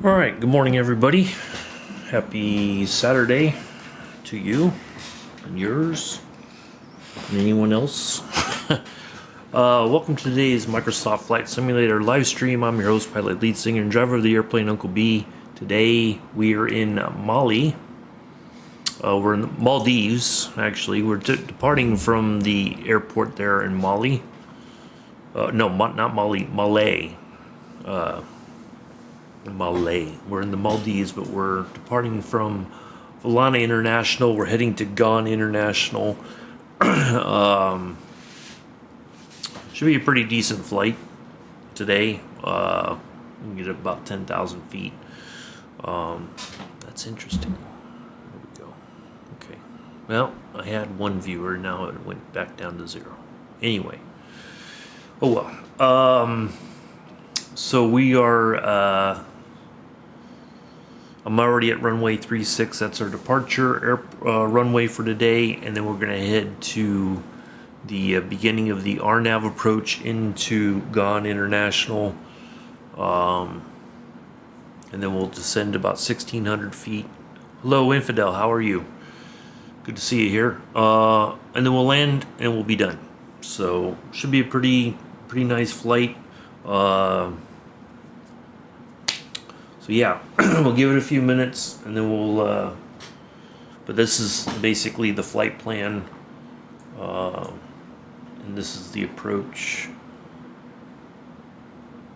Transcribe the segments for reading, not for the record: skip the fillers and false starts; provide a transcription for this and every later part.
All right, good morning, everybody. Happy Saturday to you and yours and anyone else. Welcome to today's Microsoft Flight Simulator live stream. I'm your host, pilot, lead singer, and driver of the airplane, Uncle B. Today we are in Mali. We're in the Maldives, actually. We're departing from the airport there in Mali. No, not Mali, Malay. Malay. We're in the Maldives, but we're departing from Valana International. We're heading to Ghan International. Should be a pretty decent flight today. We can get about 10,000 feet. That's interesting. There we go. Okay. Well, I had one viewer. Now it went back down to 0. Anyway. Oh well. So we are... I'm already at runway 36. That's our departure runway for today, and then we're going to head to the beginning of the RNAV approach into Ghan International, and then we'll descend about 1,600 feet. Hello, Infidel. How are you? Good to see you here. And then we'll land, and we'll be done. So should be a pretty nice flight. So yeah, we'll give it a few minutes, and then we'll, but this is basically the flight plan, and this is the approach,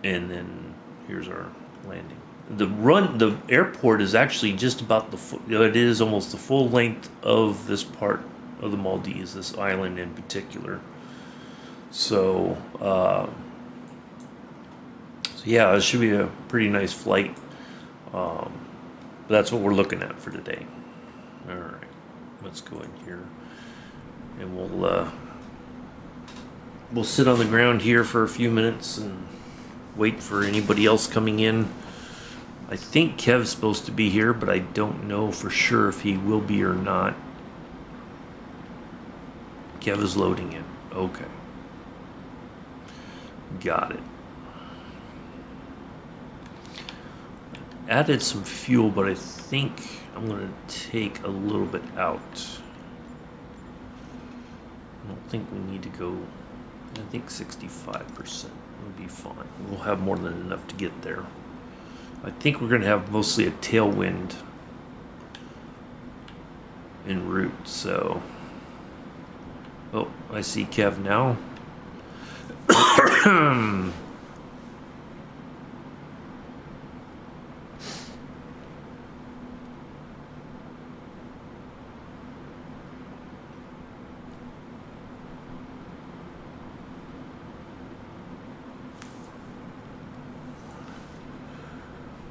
and then here's our landing. The airport is actually just about it is almost the full length of this part of the Maldives, this island in particular. So yeah, it should be a pretty nice flight. That's what we're looking at for today. All right, let's go in here, and we'll sit on the ground here for a few minutes and wait for anybody else coming in. I think Kev's supposed to be here, but I don't know for sure if he will be or not. Kev is loading in. Okay, got it. Added some fuel, but I think I'm going to take a little bit out. I don't think we need to go, I think 65% would be fine. We'll have more than enough to get there. I think we're going to have mostly a tailwind en route, so. Oh, I see Kev now.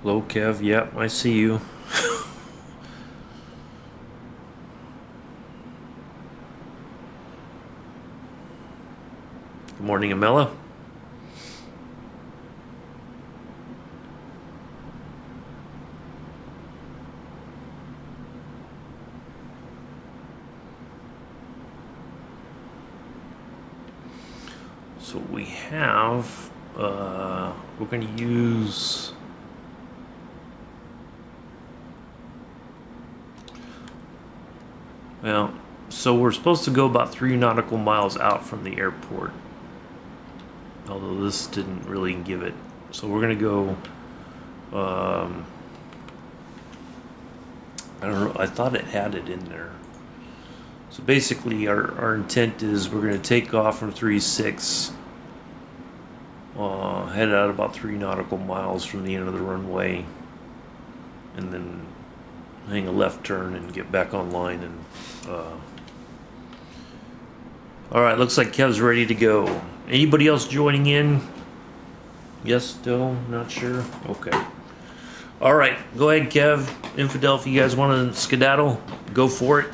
Hello, Kev. Yep, I see you. Good morning, Amela. So we have, we're going to use... Well, so we're supposed to go about 3 nautical miles out from the airport. Although this didn't really give it. So we're going to go, I don't know, I thought it had it in there. So basically our intent is we're going to take off from 36, head out about 3 nautical miles from the end of the runway, and then hang a left turn and get back online. And all right, looks like Kev's ready to go. Anybody else joining in? Yes, still not sure. Okay. All right, go ahead, Kev. Infidel, if you guys want to skedaddle, go for it.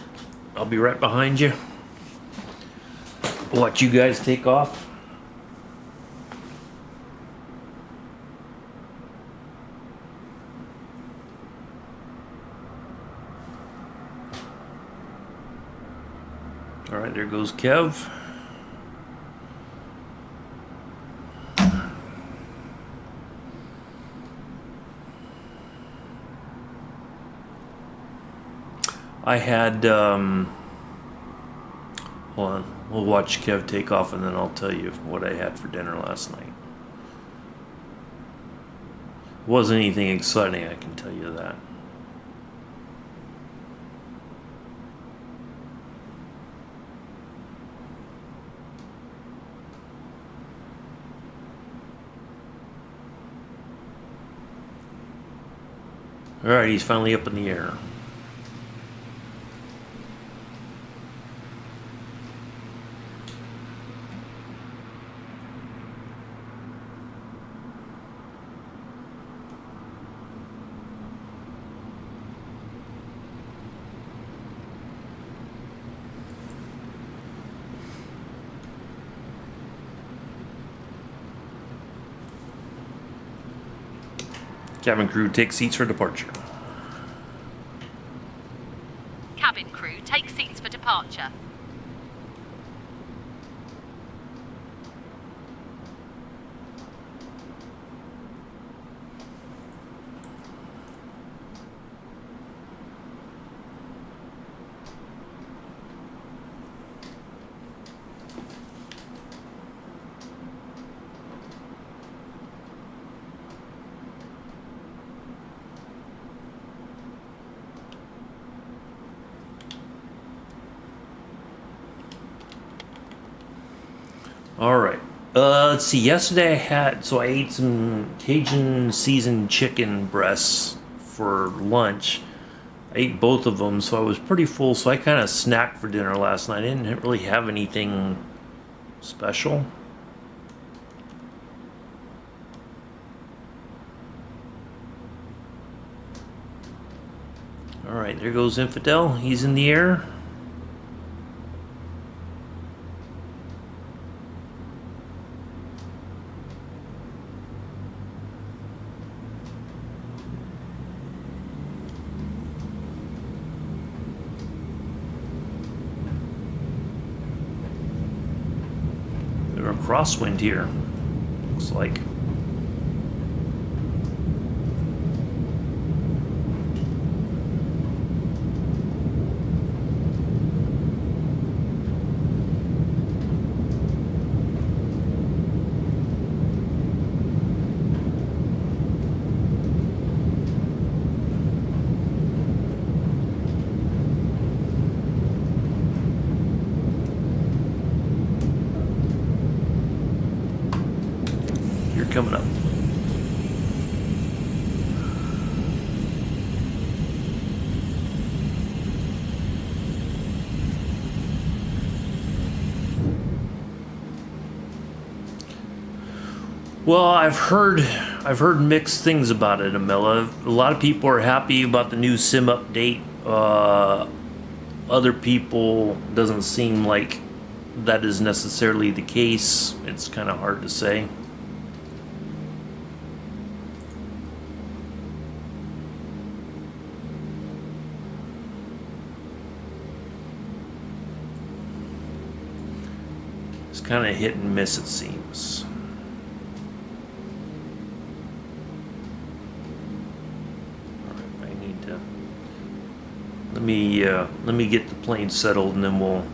I'll be right behind you. Watch you guys take off. All right, there goes Kev. I had, hold on, we'll watch Kev take off and then I'll tell you what I had for dinner last night. It wasn't anything exciting, I can tell you that. Alright, he's finally up in the air. Cabin crew, take seats for departure. Cabin crew, take seats for departure. All right. Let's see. Yesterday I ate some Cajun seasoned chicken breasts for lunch. I ate both of them, so I was pretty full. So I kind of snacked for dinner last night. I didn't really have anything special. All right, there goes Infidel. He's in the air. A crosswind here, looks like. Coming up. Well, I've heard mixed things about it, Amela. A lot of people are happy about the new sim update. Other people doesn't seem like that is necessarily the case. It's kind of hard to say. Kind of hit and miss, it seems. All right, I need to let me get the plane settled and then we'll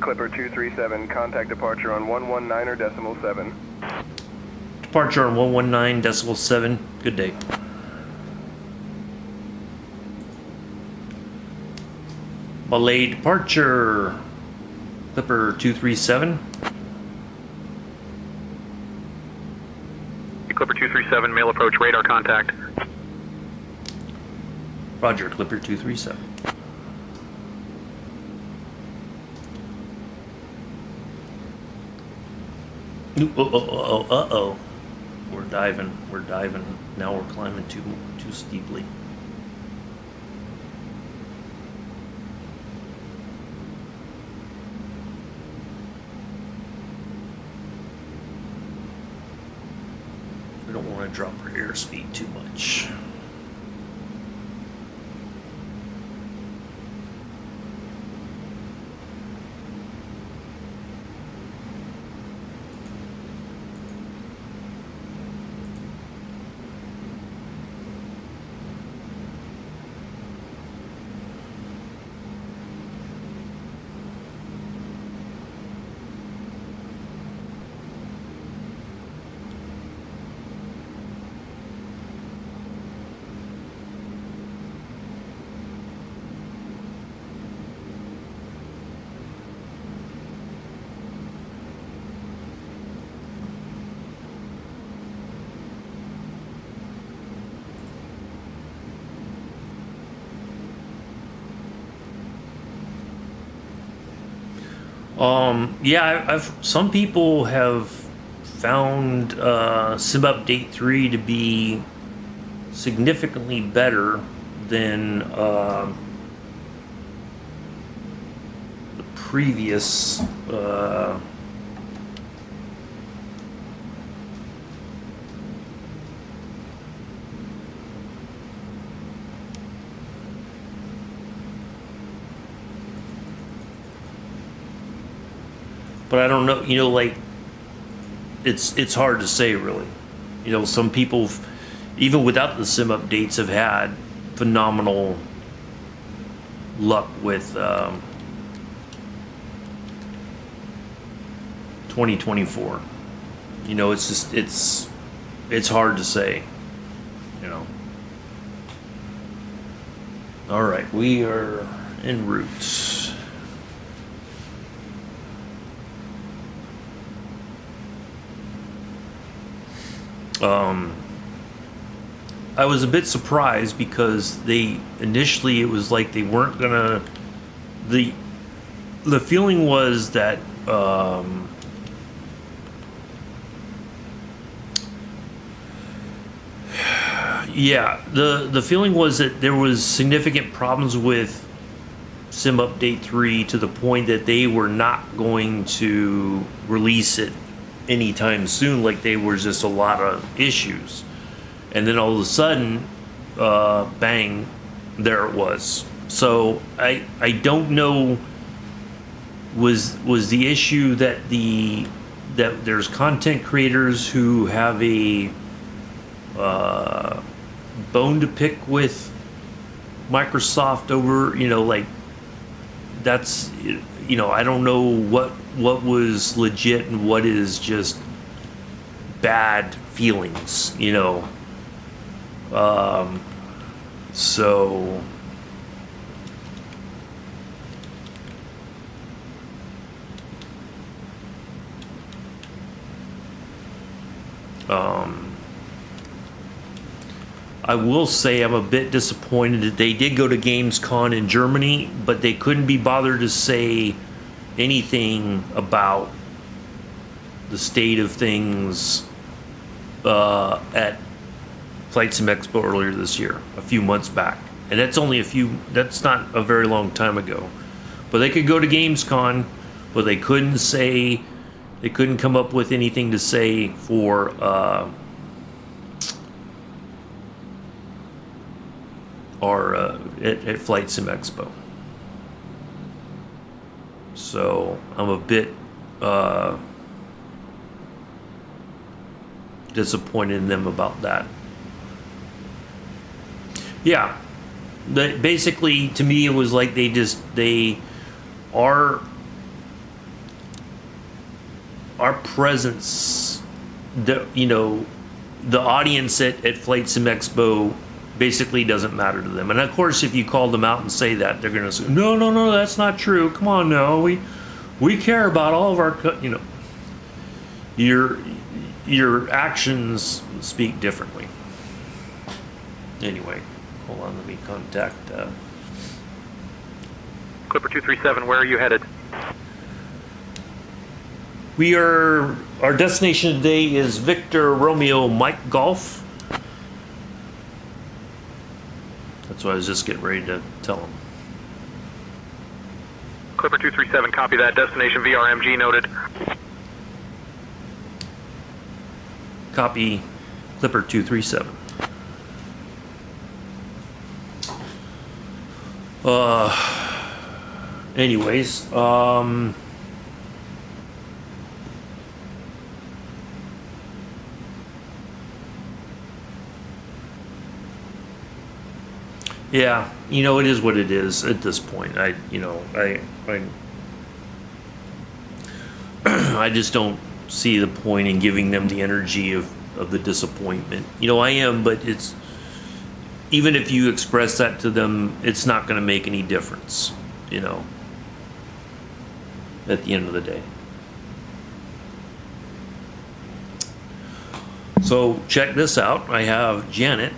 Clipper 237, contact departure on 119 or decimal 7. Departure on 119.7. Good day. Malay departure. Clipper 237. Clipper 237, mail approach, radar contact. Roger, Clipper 237. Uh-oh. We're diving. Now we're climbing too steeply. want to drop our airspeed too much. Yeah, I've some people have found Sim Update 3 to be significantly better than the previous but I don't know, like it's hard to say really. Some people, even without the sim updates, have had phenomenal luck with 2024. It's just it's hard to say. All right, we are en route. I was a bit surprised because initially it was like they weren't gonna. The feeling was that yeah, the feeling was that there was significant problems with Sim Update 3 to the point that they were not going to release it anytime soon. Like there was just a lot of issues. And then all of a sudden, bang, there it was. So I don't know. Was the issue that that there's content creators who have a bone to pick with Microsoft over, like that's, I don't know what was legit and what is just bad feelings, so I will say I'm a bit disappointed that they did go to Gamescom in Germany, but they couldn't be bothered to say anything about the state of things at Flight Sim Expo earlier this year, a few months back. And that's not a very long time ago. But they could go to Gamescom, but they couldn't come up with anything to say for at Flight Sim Expo. So I'm a bit disappointed in them about that. Yeah, basically to me it was like our presence, the audience at Flight Sim Expo basically doesn't matter to them. And of course, if you call them out and say that, they're going to say, no, that's not true. Come on, no, we care about all of our, your actions speak differently. Anyway, hold on, let me contact. Clipper 237, where are you headed? Our destination today is Victor Romeo Mike Golf. That's what I was just getting ready to tell him. Clipper 237, copy that. Destination VRMG noted. Copy Clipper 237. Anyways, yeah, you know, it is what it is at this point. I just don't see the point in giving them the energy of the disappointment. You know, I am, but it's, even if you express that to them, it's not going to make any difference, you know, at the end of the day. So check this out. I have Janet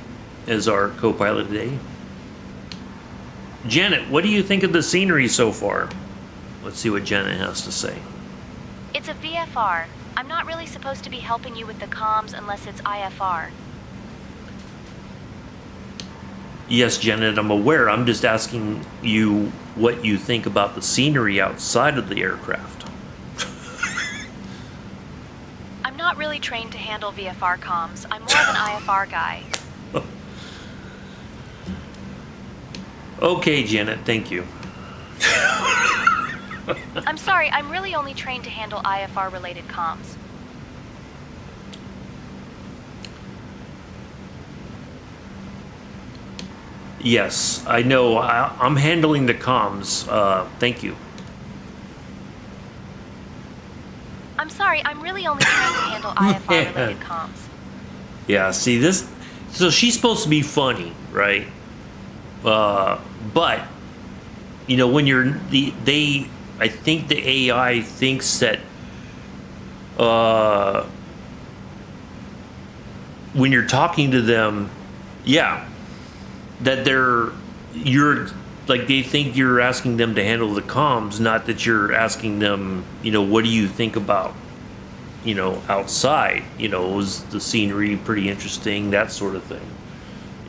as our co-pilot today. Janet, what do you think of the scenery so far? Let's see what Janet has to say. It's a VFR. I'm not really supposed to be helping you with the comms unless it's IFR. Yes, Janet, I'm aware. I'm just asking you what you think about the scenery outside of the aircraft. I'm not really trained to handle VFR comms. I'm more of an IFR guy. Okay, Janet, thank you. I'm sorry, I'm really only trained to handle IFR-related comms. Yes, I know. I'm handling the comms. Thank you. I'm sorry, I'm really only trained to handle IFR-related comms. Yeah, see this. So she's supposed to be funny, right? But you know, when you're I think the AI thinks that when you're talking to them, yeah, that you're like, they think you're asking them to handle the comms, not that you're asking them, you know, what do you think about, you know, outside, you know, was the scenery pretty interesting, that sort of thing.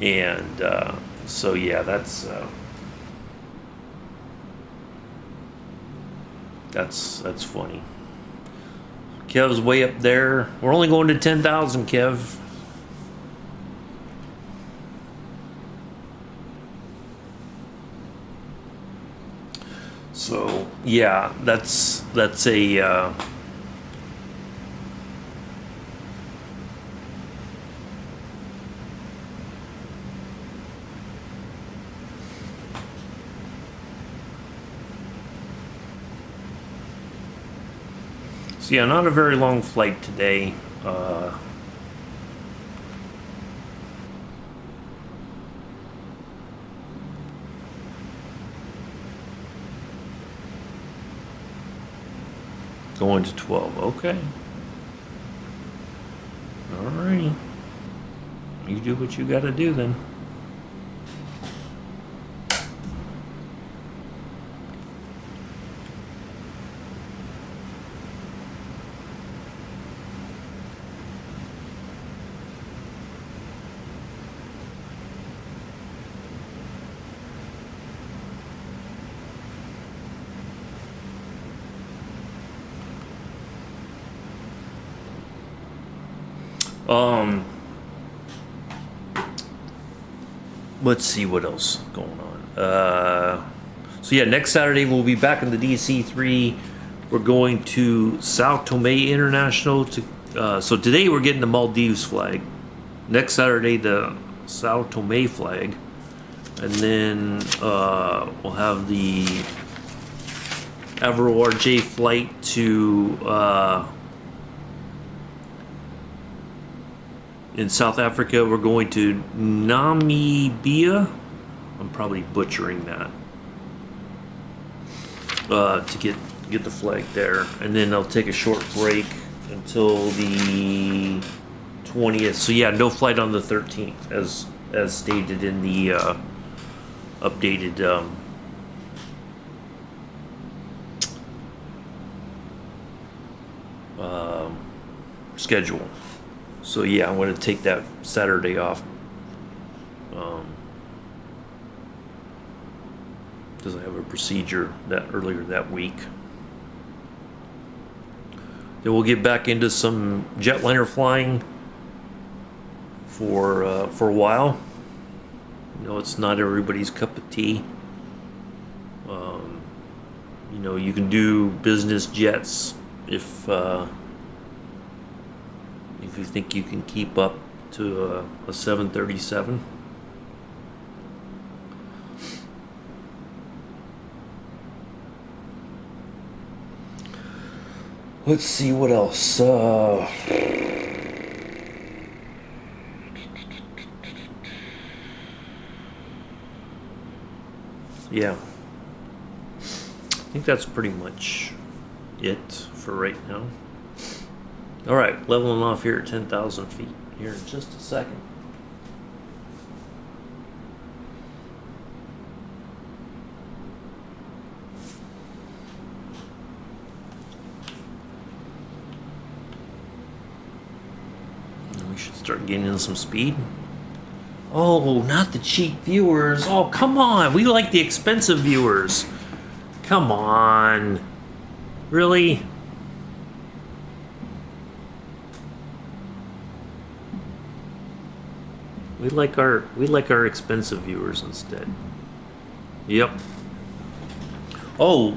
And so yeah, that's funny. Kev's way up there. We're only going to 10,000, Kev. So yeah, that's a so yeah, not a very long flight today. Going to 12. Okay. Alrighty. You do what you gotta do then. Let's see what else is going on. So yeah, next Saturday we'll be back in the DC-3. We're going to Sao Tome International. So today we're getting the Maldives flag. Next Saturday the Sao Tome flag, and then we'll have the Avro RJ flight to. In South Africa, we're going to Namibia. I'm probably butchering that. To get the flag there, and then I'll take a short break until the 20th. So yeah, no flight on the 13th, as stated in the updated schedule. So yeah, I'm going to take that Saturday off, because I have a procedure that earlier that week. Then we'll get back into some jetliner flying. for a while. You know, it's not everybody's cup of tea. You know, you can do business jets if you think you can keep up to a 737. Let's see what else. Yeah. I think that's pretty much it for right now. All right, leveling off here at 10,000 feet here in just a second. We should start getting in some speed. Oh, not the cheap viewers. Oh, come on. We like the expensive viewers. Come on. Really? We like our expensive viewers instead. Yep. Oh,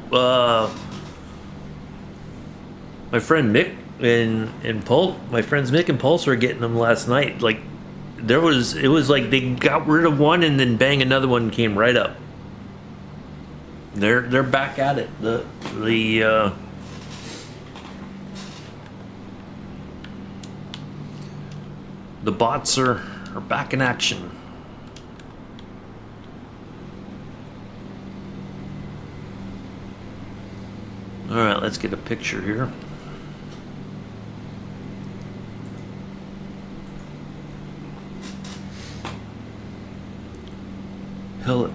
my friend Mick and Pulse, my friends Mick and Pulse were getting them last night. Like it was like they got rid of one and then bang, another one came right up. They're back at it. The bots are back in action. All right, let's get a picture here. Hell,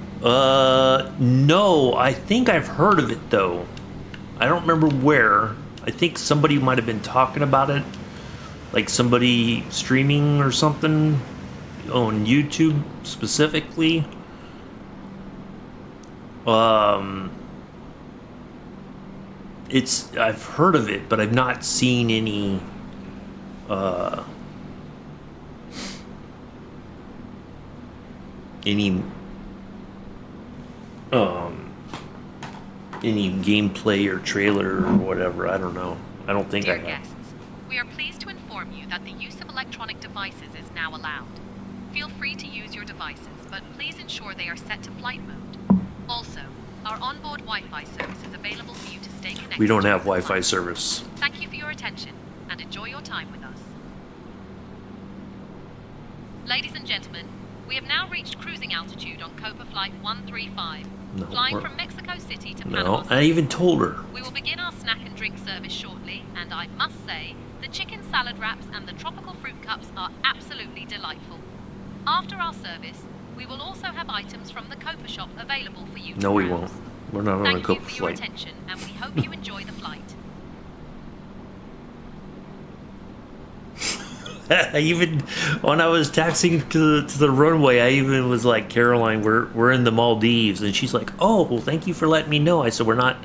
no, I think I've heard of it though. I don't remember where. I think somebody might have been talking about it, like somebody streaming or something on YouTube specifically. I've heard of it, but I've not seen any any gameplay or trailer or whatever. I don't know. I don't think I Dear have. guests, we are pleased to inform you that the use of electronic devices is now allowed. Feel free to use your devices, but please ensure they are set to flight mode. Also, our onboard Wi-Fi service is available for you to stay connected. We don't have during the Wi-Fi flight. service. Thank you for your attention, and enjoy your time with us. Ladies and gentlemen, we have now reached cruising altitude on Copa Flight 135, No, flying we're- from Mexico City to No, Panama I City. even told her. We will begin our snack and drink service shortly, and I must say, the chicken salad wraps and the tropical fruit cups are absolutely delightful. After our service, we will also have items from the Copa shop available for you to No, we browse. won't. We're not on a Thank you Copa for your flight. attention, and we hope you enjoy the flight. I even when I was taxiing to the runway, I even was like, Caroline, we're in the Maldives, and she's like, oh, well, thank you for letting me know. I said, we're not.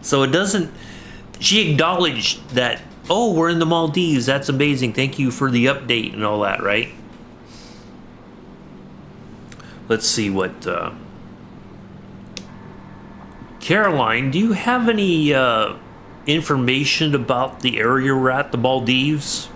So it doesn't. She acknowledged that. Oh, we're in the Maldives. That's amazing. Thank you for the update and all that, right? Let's see what. Caroline, do you have any information about the area we're at, the Maldives?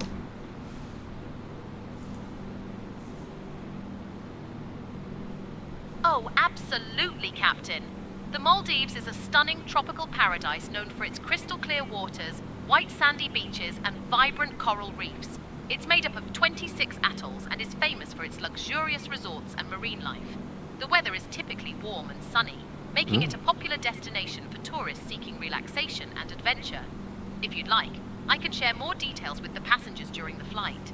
Oh, absolutely, Captain. The Maldives is a stunning tropical paradise known for its crystal clear waters, white sandy beaches, and vibrant coral reefs. It's made up of 26 atolls and is famous for its luxurious resorts and marine life. The weather is typically warm and sunny, making it a popular destination for tourists seeking relaxation and adventure. If you'd like, I can share more details with the passengers during the flight.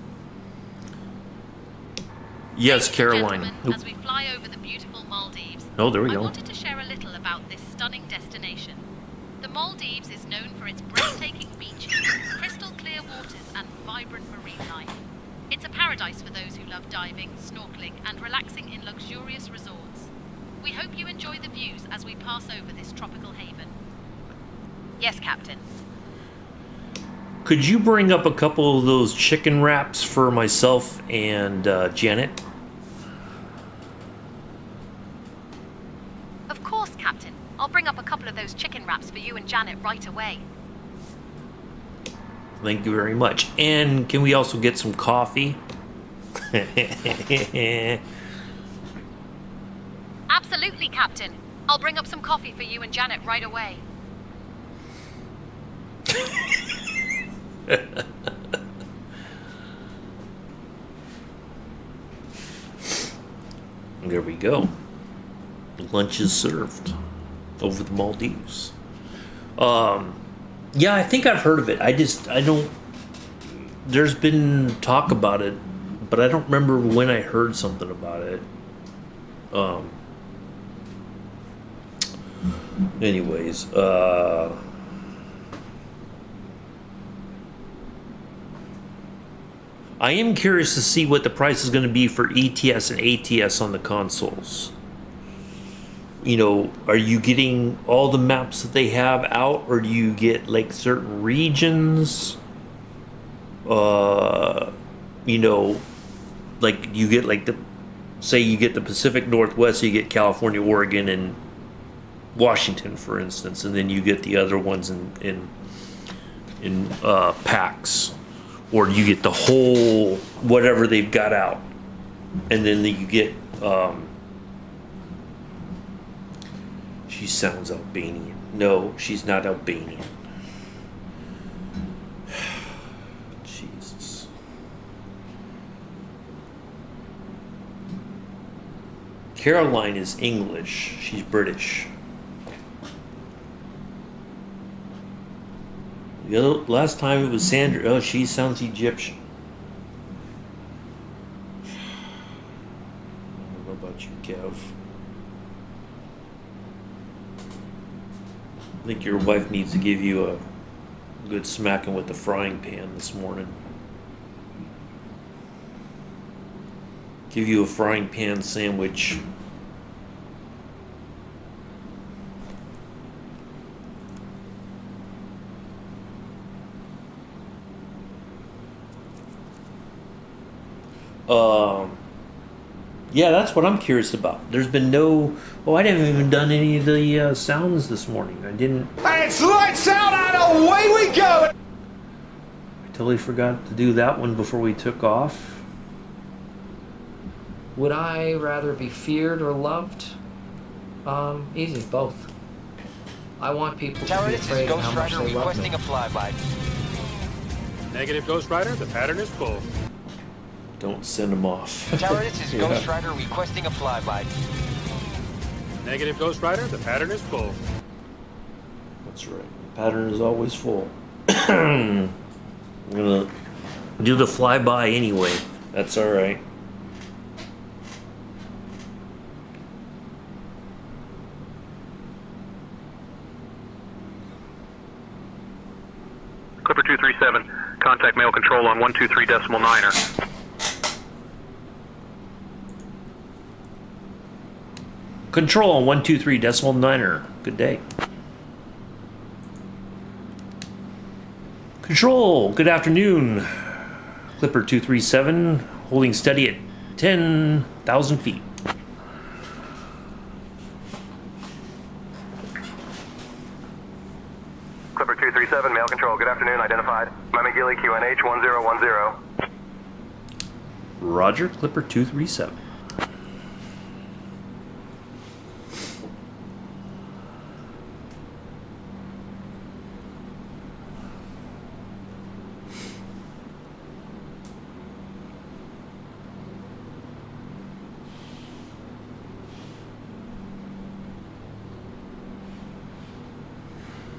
Yes, Ladies and Caroline. gentlemen, as we fly over the beautiful Maldives, Oh, there we I go. wanted to share a little about this stunning destination. The Maldives is known for its breathtaking beaches, crystal clear waters, and vibrant marine life. It's a paradise for those who love diving, snorkeling, and relaxing in luxurious resorts. We hope you enjoy the views as we pass over this tropical haven. Yes, Captain. Could you bring up a couple of those chicken wraps for myself and Janet? Of course, Captain. I'll bring up a couple of those chicken wraps for you and Janet right away. Thank you very much. And can we also get some coffee? Absolutely, Captain. I'll bring up some coffee for you and Janet right away. There we go. Lunch is served over the Maldives. Yeah, I think I've heard of it. I don't. There's been talk about it, but I don't remember when I heard something about it. Anyways, I am curious to see what the price is going to be for ETS and ATS on the consoles. You know, are you getting all the maps that they have out, or do you get like certain regions? You know, like you get like say you get the Pacific Northwest, so you get California, Oregon, and Washington, for instance, and then you get the other ones in packs, or you get the whole whatever they've got out, and then you get. She sounds Albanian. No, she's not Albanian. Jesus. Caroline is English. She's British. The other, last time it was Sandra. Oh, she sounds Egyptian. I don't know about you, Kev. I think your wife needs to give you a good smacking with the frying pan this morning. Give you a frying pan sandwich. Yeah, that's what I'm curious about. There's been no... Oh, I didn't even done any of the sounds this morning. I didn't... Hey, it's lights out and away we go! I totally forgot to do that one before we took off. Would I rather be feared or loved? Easy, both. I want people to Tower, be this is afraid of Ghost how much Rider they love me. requesting a flyby. Negative, Ghost Rider. The pattern is full. Don't send them off. Tower, this is Ghost Rider requesting a flyby. Negative, Ghost Rider. The pattern is full. That's right. The pattern is always full. I'm gonna do the flyby anyway. That's all right. Clipper 237, contact mail control on 123.9er. Control on 123.9er. Good day. Control, good afternoon. Clipper 237, holding steady at 10,000 feet. Clipper 237, mail control, good afternoon, identified. Miami Gilly, QNH 1010. Roger, Clipper 237.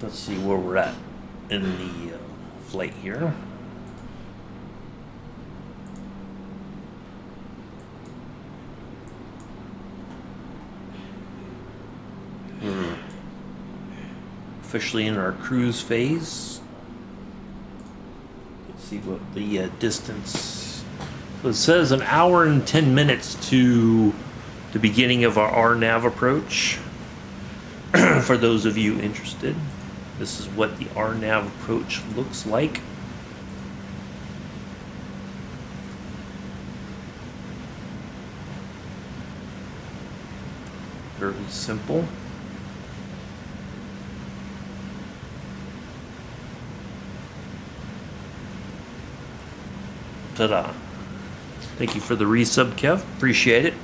Let's see where we're at in the flight here. We're officially in our cruise phase. Let's see what the distance. So it says an hour and 10 minutes to the beginning of our RNAV approach. For those of you interested. This is what the RNAV approach looks like. Very simple. Ta-da. Thank you for the resub, Kev. Appreciate it.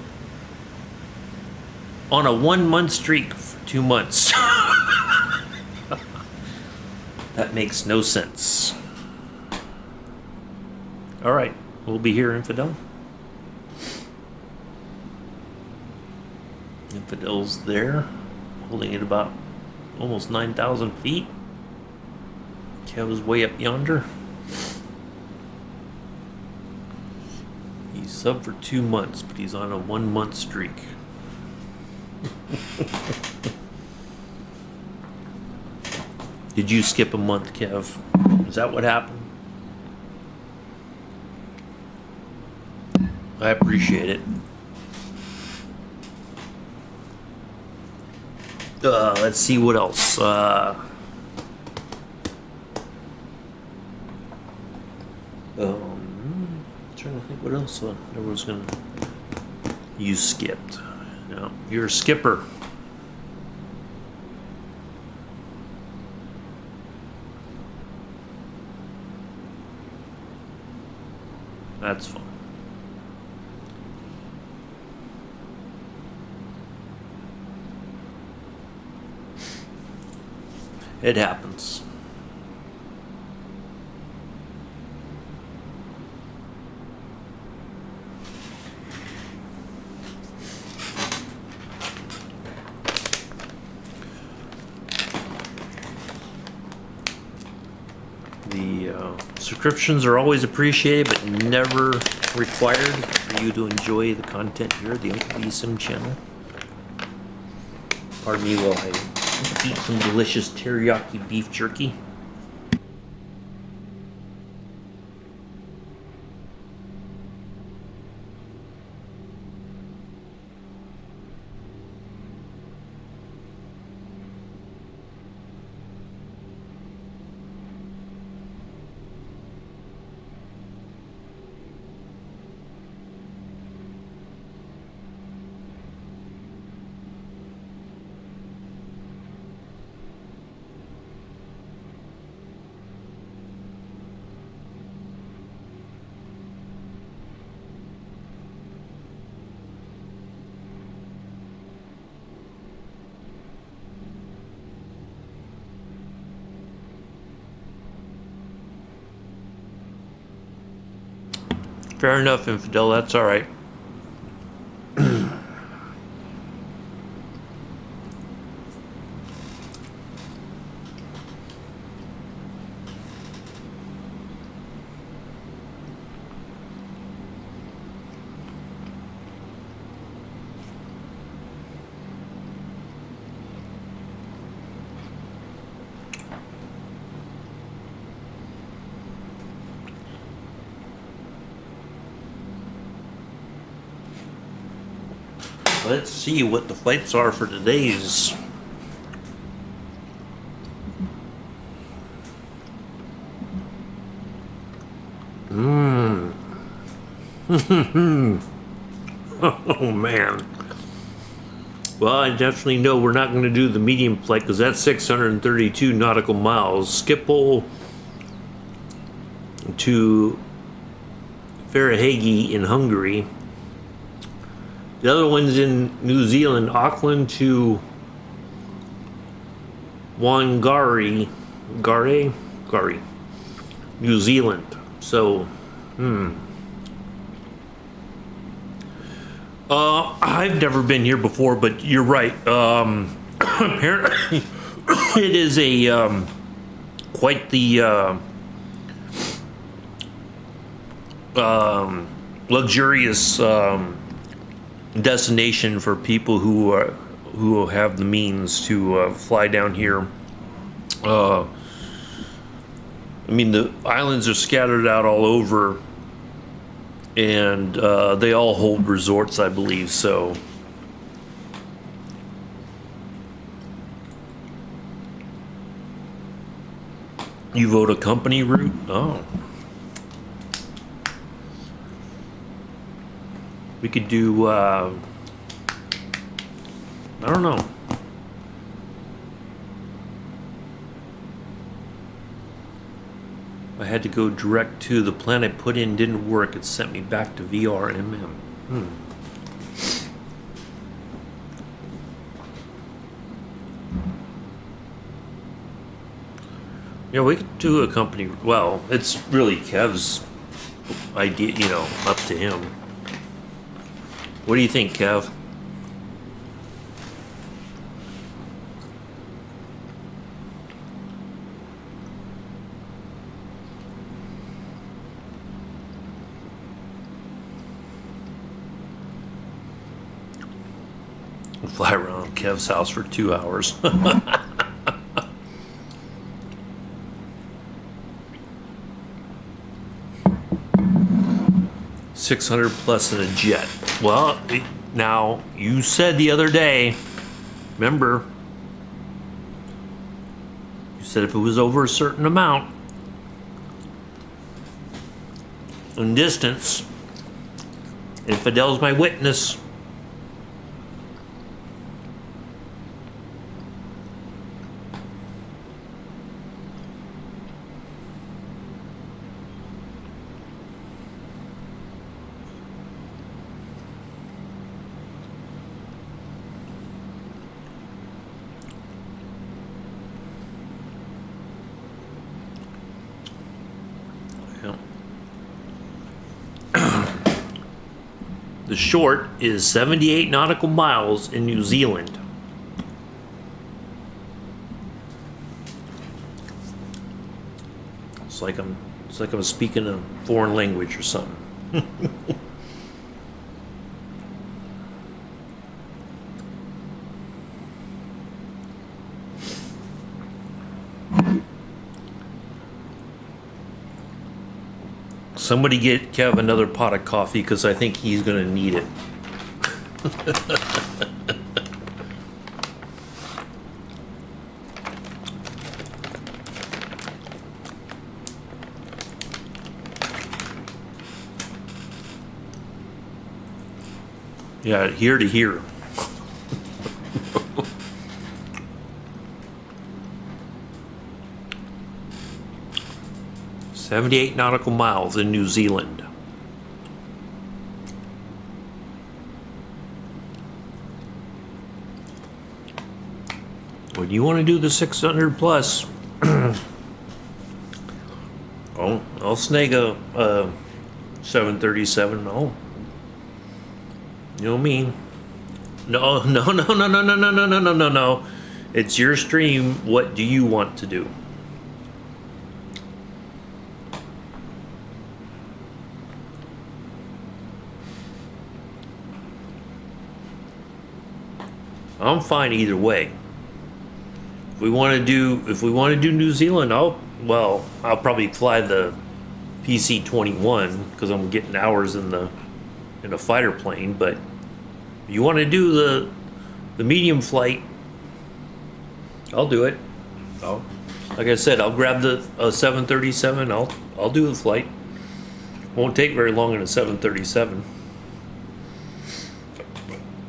On a 1 month streak for 2 months. That makes no sense. All right, we'll be here, Infidel. Infidel's there, holding it about almost 9,000 feet. Kev is way up yonder. He's sub for 2 months, but he's on a 1 month streak. Did you skip a month, Kev? Is that what happened? I appreciate it. Let's see what else. Trying to think what else there was gonna. You skipped. No, you're a skipper. That's fine. It happens. The subscriptions are always appreciated, but never required for you to enjoy the content here at the Uncle B Sim channel. Pardon me while I eat some delicious teriyaki beef jerky. Fair enough, Infidel, that's alright. Let's see what the flights are for today's. Oh man. Well, I definitely know we're not going to do the medium flight because that's 632 nautical miles. Schiphol to Farahagi in Hungary. The other one's in New Zealand, Auckland to Whangarei, New Zealand. So, I've never been here before, but you're right. Apparently, it is a quite the luxurious destination for people who have the means to fly down here. I mean, the islands are scattered out all over, and they all hold resorts, I believe. So, you vote a company route? Oh. We could do, I I don't know. I had to go direct to the plan I put in, didn't work. It sent me back to VRMM. Yeah, we could do a company. Well, it's really Kev's idea, you know, up to him. What do you think, Kev? We'll fly around Kev's house for 2 hours. 600 plus in a jet. Well, now you said the other day, remember, you said if it was over a certain amount in distance, and Fidel's my witness. The short is 78 nautical miles in New Zealand. It's like I'm speaking a foreign language or something. Somebody get Kev another pot of coffee because I think he's going to need it. Yeah, here to here. $78 nautical miles in New Zealand. When you want to do the 600 plus, oh, I'll snag a 737. Oh, you know me. No. It's your stream. What do you want to do? I'm fine either way. If we want to do New Zealand, I'll probably fly the PC-21 because I'm getting hours in a fighter plane. But if you want to do the medium flight, I'll do it. Like I said, I'll grab the 737. I'll do the flight. Won't take very long in a 737,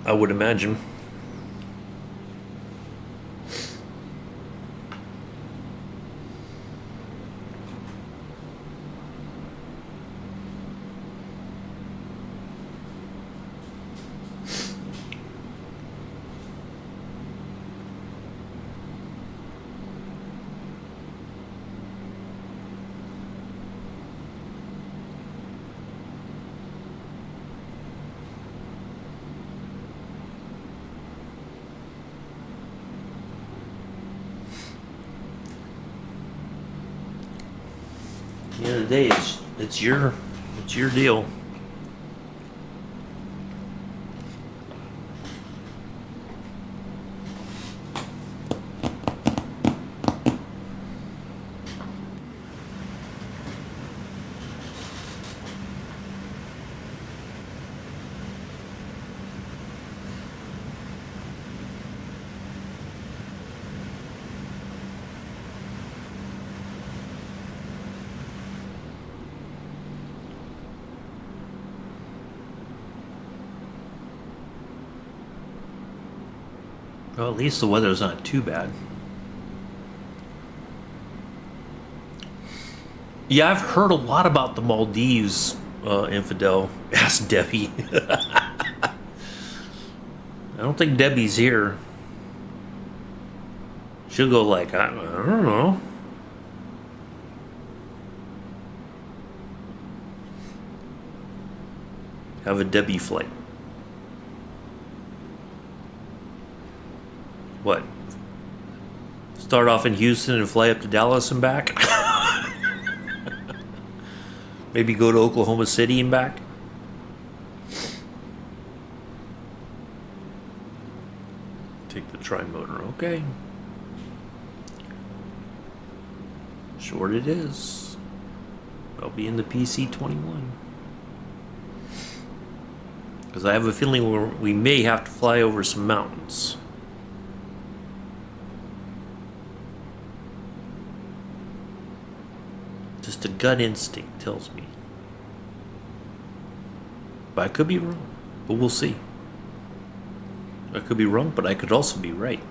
I would imagine. At the end of the day, it's your deal. Well, at least the weather's not too bad. Yeah, I've heard a lot about the Maldives, infidel. Ask Debbie. I don't think Debbie's here. She'll go like, I don't know. Have a Debbie flight. What? Start off in Houston and fly up to Dallas and back? Maybe go to Oklahoma City and back? Take the tri-motor, okay. Short it is. I'll be in the PC-21. Because I have a feeling we may have to fly over some mountains. Just a gut instinct tells me. But I could be wrong. But we'll see. I could be wrong, but I could also be right.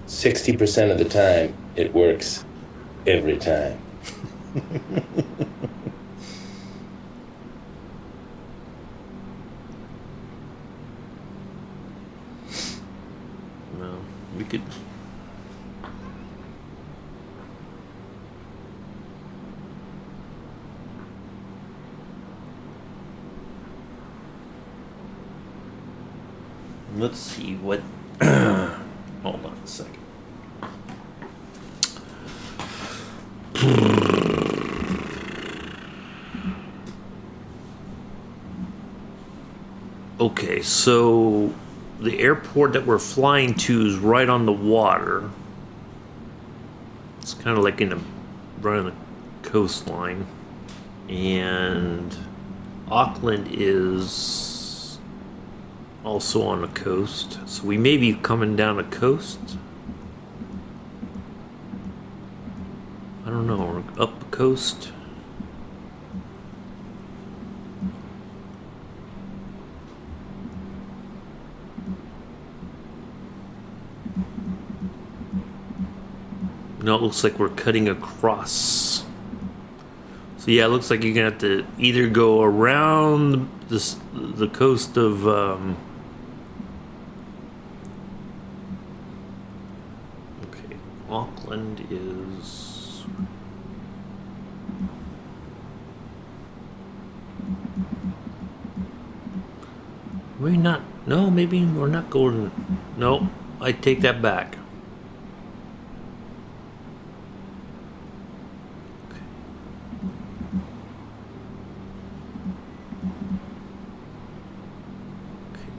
60% of the time, it works every time. Well, we could... Let's see what... Hold on a second. Okay, so the airport that we're flying to is right on the water. It's kind of like right on the coastline. And Auckland is also on the coast. So we may be coming down the coast. I don't know, or up the coast. No, it looks like we're cutting across. So yeah, it looks like you're gonna have to either go around the coast of okay, Auckland is we not no, maybe we're not going. No, I take that back.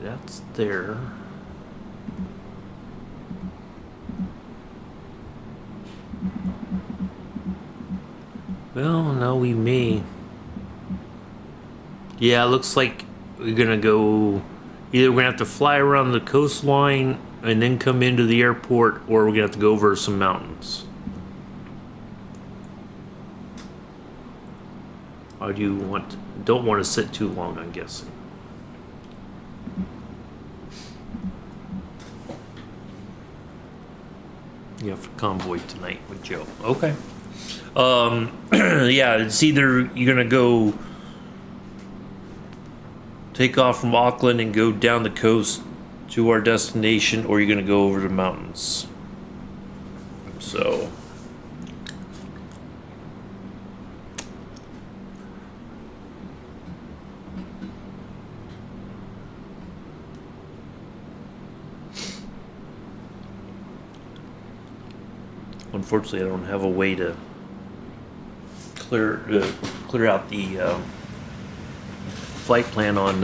That's there. Well, no, we may. Yeah, it looks like we're gonna go. Either we're gonna have to fly around the coastline and then come into the airport, or we're gonna have to go over some mountains. How do you want? Don't want to sit too long, I'm guessing. Yeah, for convoy tonight with Joe. Okay. Yeah, it's either you're gonna go take off from Auckland and go down the coast to our destination, or you're gonna go over the mountains. So unfortunately, I don't have a way to clear out the flight plan on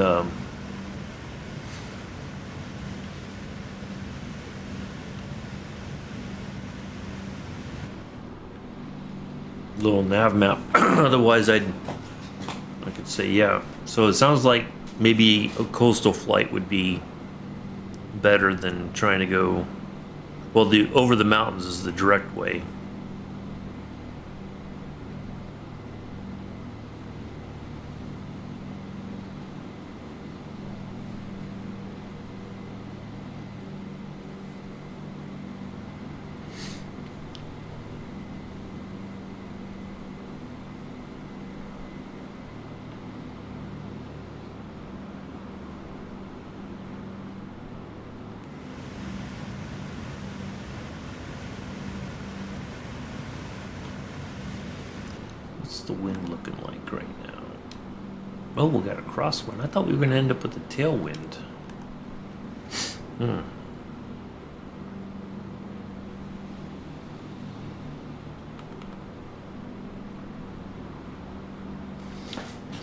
little nav map. Otherwise, I could say yeah. So it sounds like maybe a coastal flight would be better than trying to go. Well, the over the mountains is the direct way. the wind looking like right now? Oh, we got a crosswind. I thought we were going to end up with a tailwind. Let's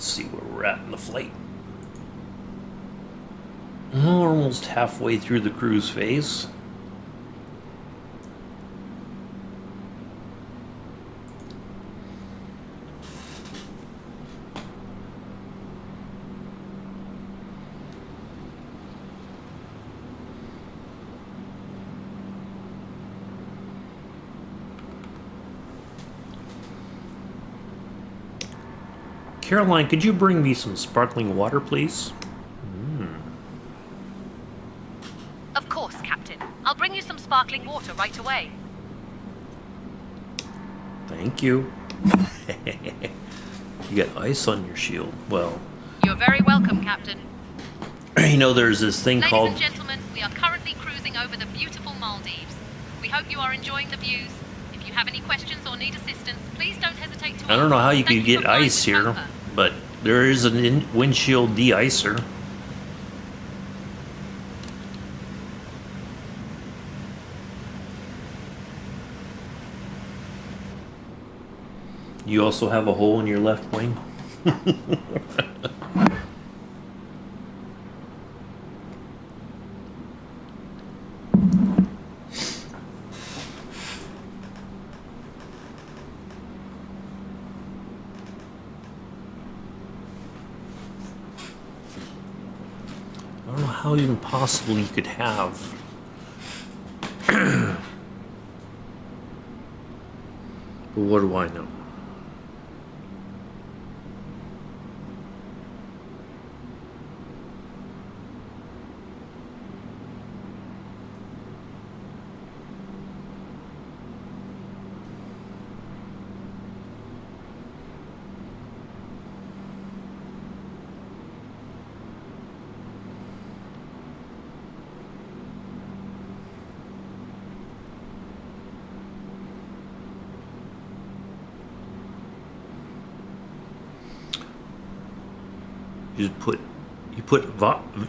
see where we're at in the flight. Oh, we're almost halfway through the cruise phase. Caroline, could you bring me some sparkling water, please? Of course, Captain. I'll bring you some sparkling water right away. Thank you. You got ice on your shield. Well, You're very welcome, Captain. you know, there's this thing Ladies called... and gentlemen, we are currently cruising over the beautiful Maldives. We hope you are enjoying the views. If you have any questions or need assistance, please don't hesitate to ask. I don't know how you Thank could get for flying ice with here, comfort. but there is a windshield de-icer. You also have a hole in your left wing. I don't know how even possible you could have. But what do I know?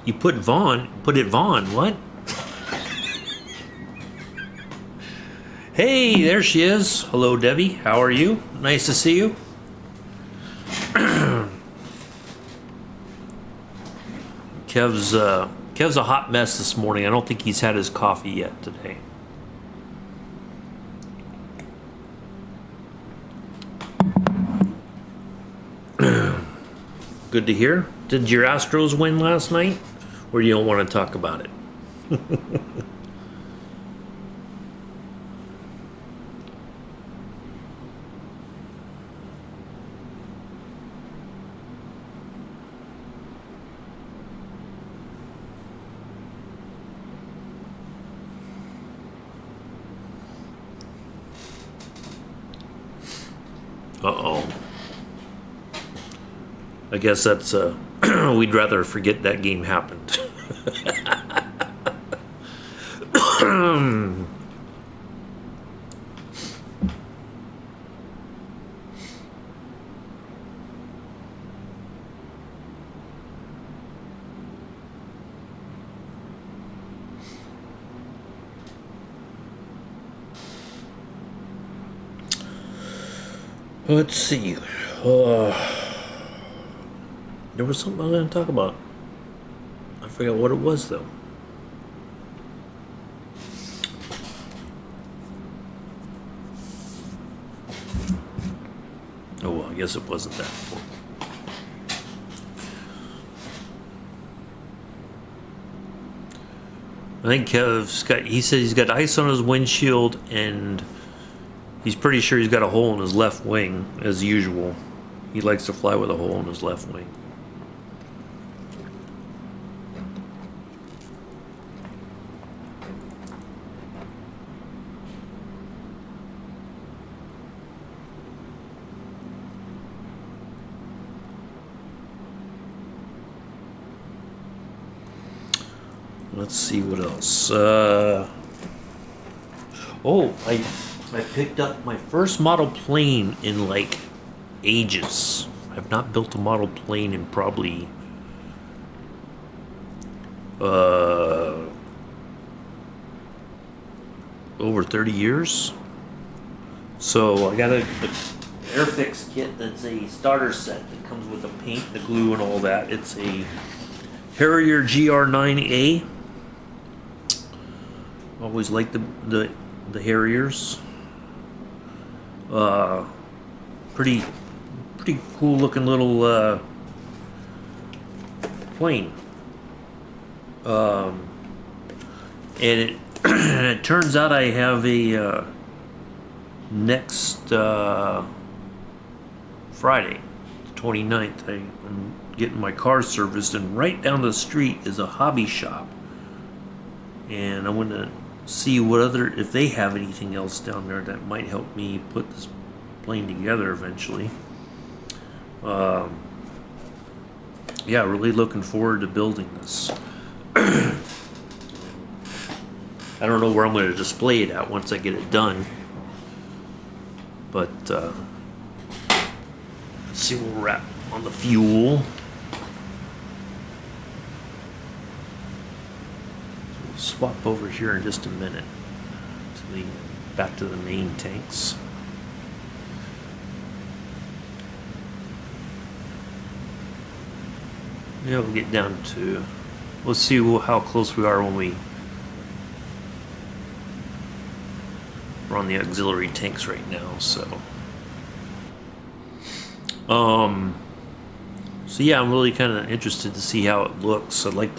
You put it Vaughn, what? Hey, there she is. Hello, Debbie. How are you? Nice to see you. Kev's a hot mess this morning. I don't think he's had his coffee yet today. Good to hear. Did your Astros win last night? Or you don't want to talk about it? Uh-oh. I guess that's, we'd rather forget that game happened. Let's see. There was something I was going to talk about. I forgot what it was, though. Oh, well, I guess it wasn't that important. I think he said he's got ice on his windshield, and he's pretty sure he's got a hole in his left wing, as usual. He likes to fly with a hole in his left wing. Let's see what else. Oh, I picked up my first model plane in like ages. I've not built a model plane in probably over 30 years. So I got a Airfix kit that's a starter set that comes with the paint, the glue, and all that. It's a Harrier GR9A. Always liked the Harriers. Pretty cool looking little plane. And it it turns out I have a next Friday, the 29th, I'm getting my car serviced, and right down the street is a hobby shop. And I want to see if they have anything else down there that might help me put this plane together eventually. Yeah, really looking forward to building this. I don't know where I'm going to display it at once I get it done. But let's see where we're at on the fuel. We'll swap over here in just a minute back to the main tanks. Yeah, we'll get down to. Let's see how close we are when we're on the auxiliary tanks right now. So yeah, I'm really kind of interested to see how it looks. I'd like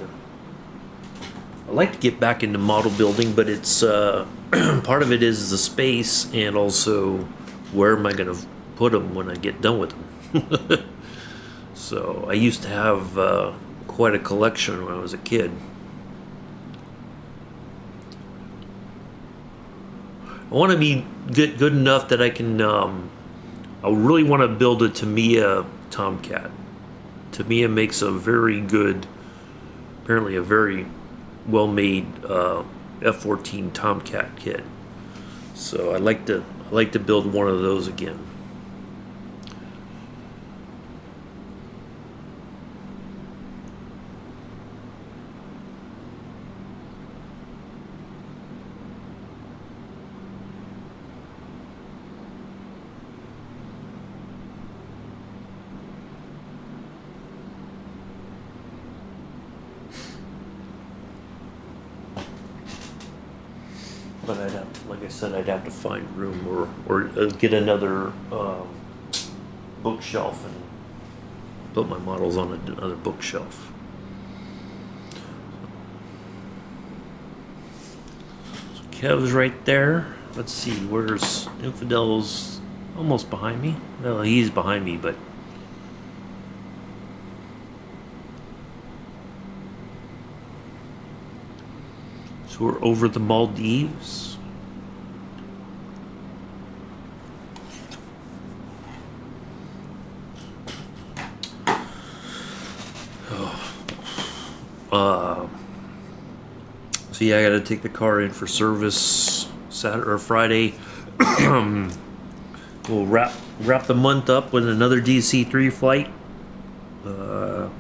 to get back into model building, but it's part of it is the space, and also where am I going to put them when I get done with them. So I used to have quite a collection when I was a kid. I want to be good enough that I can. I really want to build a Tamiya Tomcat. Tamiya makes a very good, apparently a very well-made F-14 Tomcat kit. So I like to build one of those again. But like I said, I'd have to find room or get another bookshelf and put my models on another bookshelf. So Kev's right there. Let's see, where's Infidel's almost behind me? Well, he's behind me, but so we're over the Maldives. So yeah, I gotta take the car in for service Saturday or Friday. We'll wrap the month up with another DC-3 flight. That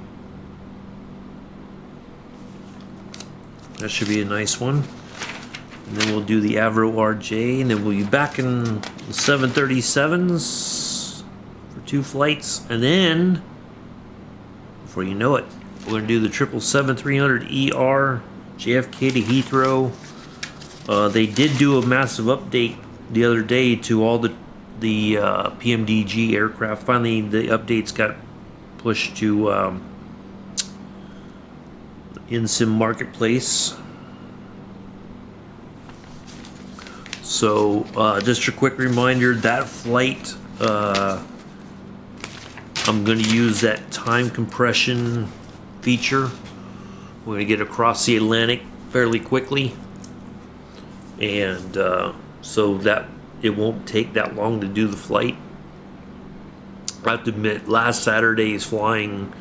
should be a nice one. And then we'll do the Avro RJ, and then we'll be back in the 737s for 2 flights. And then, before you know it, we're going to do the 777-300ER JFK to Heathrow. They did do a massive update the other day to all the PMDG aircraft. Finally, the updates got pushed to InSim Marketplace. So just a quick reminder, that flight, I'm going to use that time compression feature. We're going to get across the Atlantic fairly quickly, and so that it won't take that long to do the flight. I have to admit, last Saturday's flying,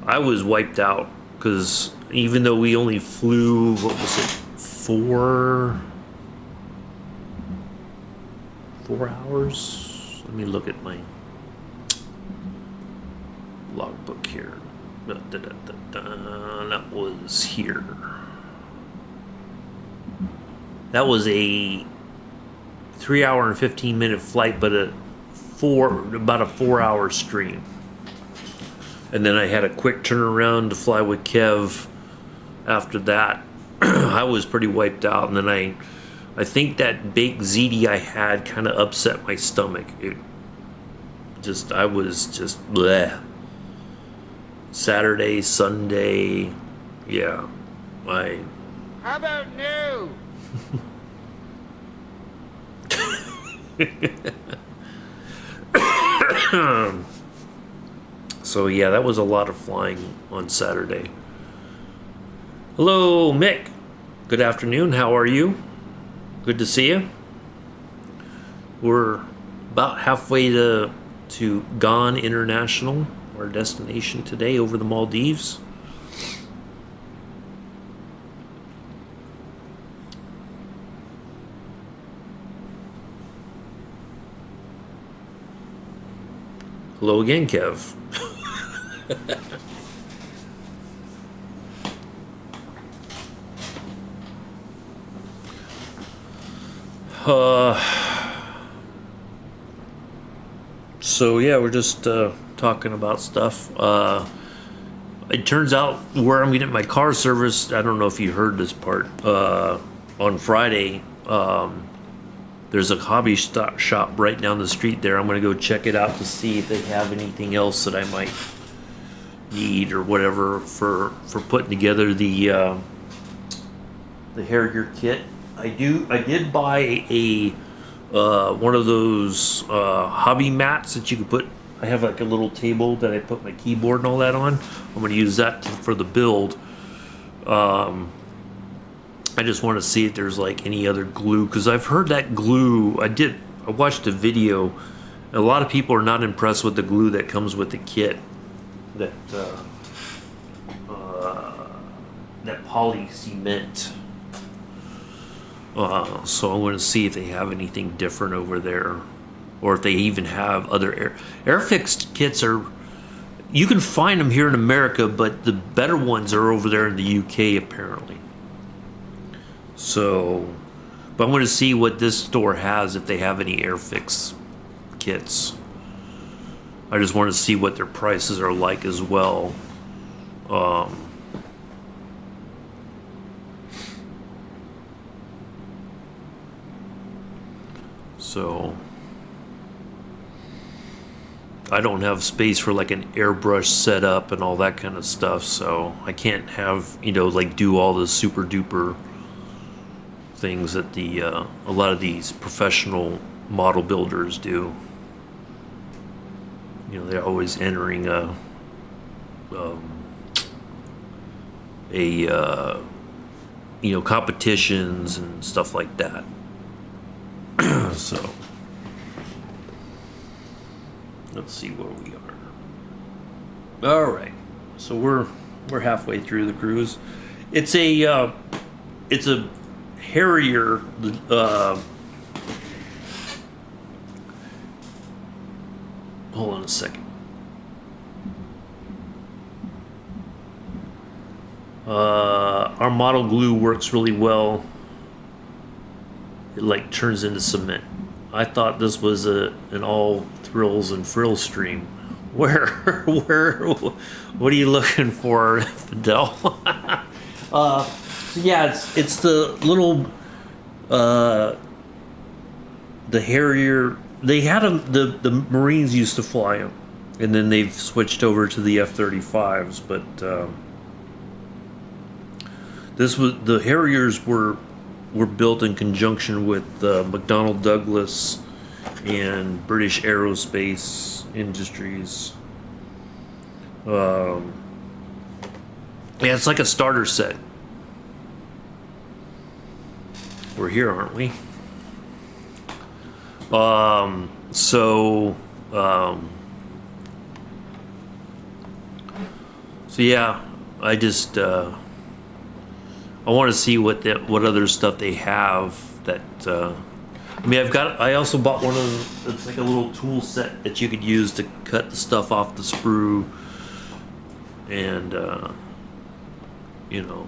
I was wiped out, because even though we only flew, what was it, 4 hours? Let me look at my logbook here. That was here. That was a 3 hour and 15-minute flight, but about a 4 hour stream. And then I had a quick turnaround to fly with Kev. After that, I was pretty wiped out, and then I think that baked ziti I had kind of upset my stomach. I was just bleh. Saturday, Sunday, yeah. How about no? So yeah, that was a lot of flying on Saturday. Hello, Mick. Good afternoon. How are you? Good to see you. We're about halfway to Gone International, our destination today over the Maldives. Hello again, Kev. So yeah, we're just talking about stuff. It turns out where I'm getting my car serviced, I don't know if you heard this part, on Friday, there's a hobby shop right down the street there. I'm going to go check it out to see if they have anything else that I might need or whatever for putting together the Harrier kit. I did buy a one of those hobby mats that you can put. I have like a little table that I put my keyboard and all that on. I'm going to use that for the build. I just want to see if there's like any other glue, because I've heard that glue. I watched a video. A lot of people are not impressed with the glue that comes with the kit. That poly cement. So I want to see if they have anything different over there, or if they even have other Airfix kits. You can find them here in America, but the better ones are over there in the UK apparently. So, but I'm going to see what this store has, if they have any Airfix kits. I just want to see what their prices are like as well. So I don't have space for like an airbrush setup and all that kind of stuff, so I can't have, like do all the super duper things that a lot of these professional model builders do. They're always entering competitions and stuff like that. So let's see where we are. All right, so we're halfway through the cruise. It's a Harrier. Hold on a second. Our model glue works really well. It like turns into cement. I thought this was an all thrills and frills stream. Where what are you looking for, Fidel? So yeah, it's the little the Harrier. They had them. The Marines used to fly them, and then they've switched over to the F-35s. But the Harriers were built in conjunction with McDonnell Douglas and British Aerospace Industries. Yeah, it's like a starter set. We're here, aren't we? So yeah, I just I want to see what other stuff they have that. I also bought one of them. It's like a little tool set that you could use to cut the stuff off the sprue. and you know,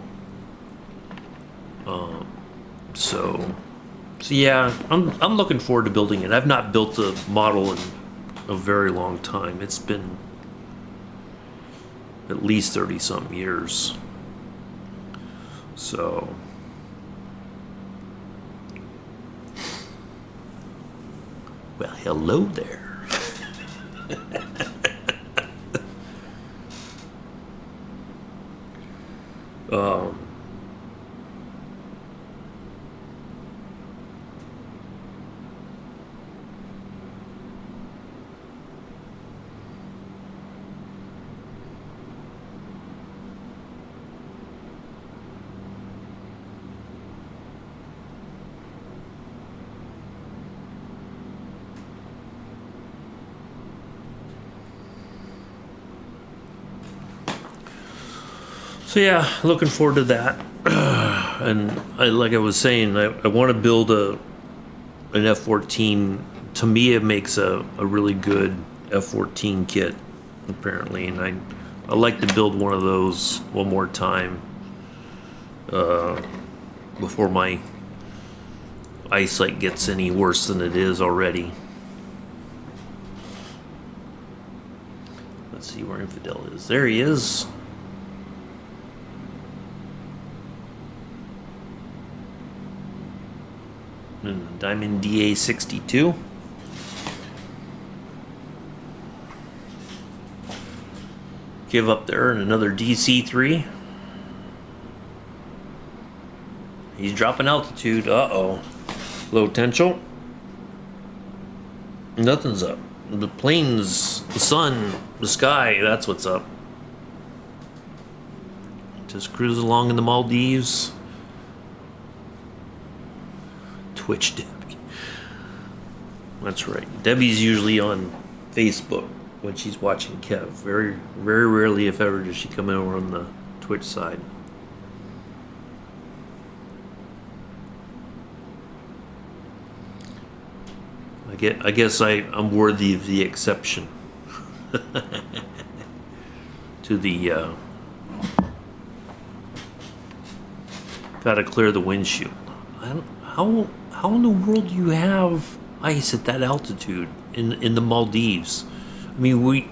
so yeah, I'm looking forward to building it. I've not built a model in a very long time. It's been at least 30 something years. So well, hello there. um So yeah, looking forward to that. And like I was saying, I want to build an F-14. To me, it makes a really good F-14 kit, apparently, and I like to build one of those one more time before my eyesight gets any worse than it is already. Let's see where Infidel is. There he is. Diamond DA62. Give up there and another DC3. He's dropping altitude. Uh-oh. Low potential. Nothing's up. The planes, the sun, the sky, that's what's up. Just cruise along in the Maldives. Twitch Debbie. That's right. Debbie's usually on Facebook when she's watching Kev. Very, very rarely, if ever, does she come over on the Twitch side. I guess I'm worthy of the exception to the gotta clear the windshield. How in the world do you have ice at that altitude in the Maldives? I mean, we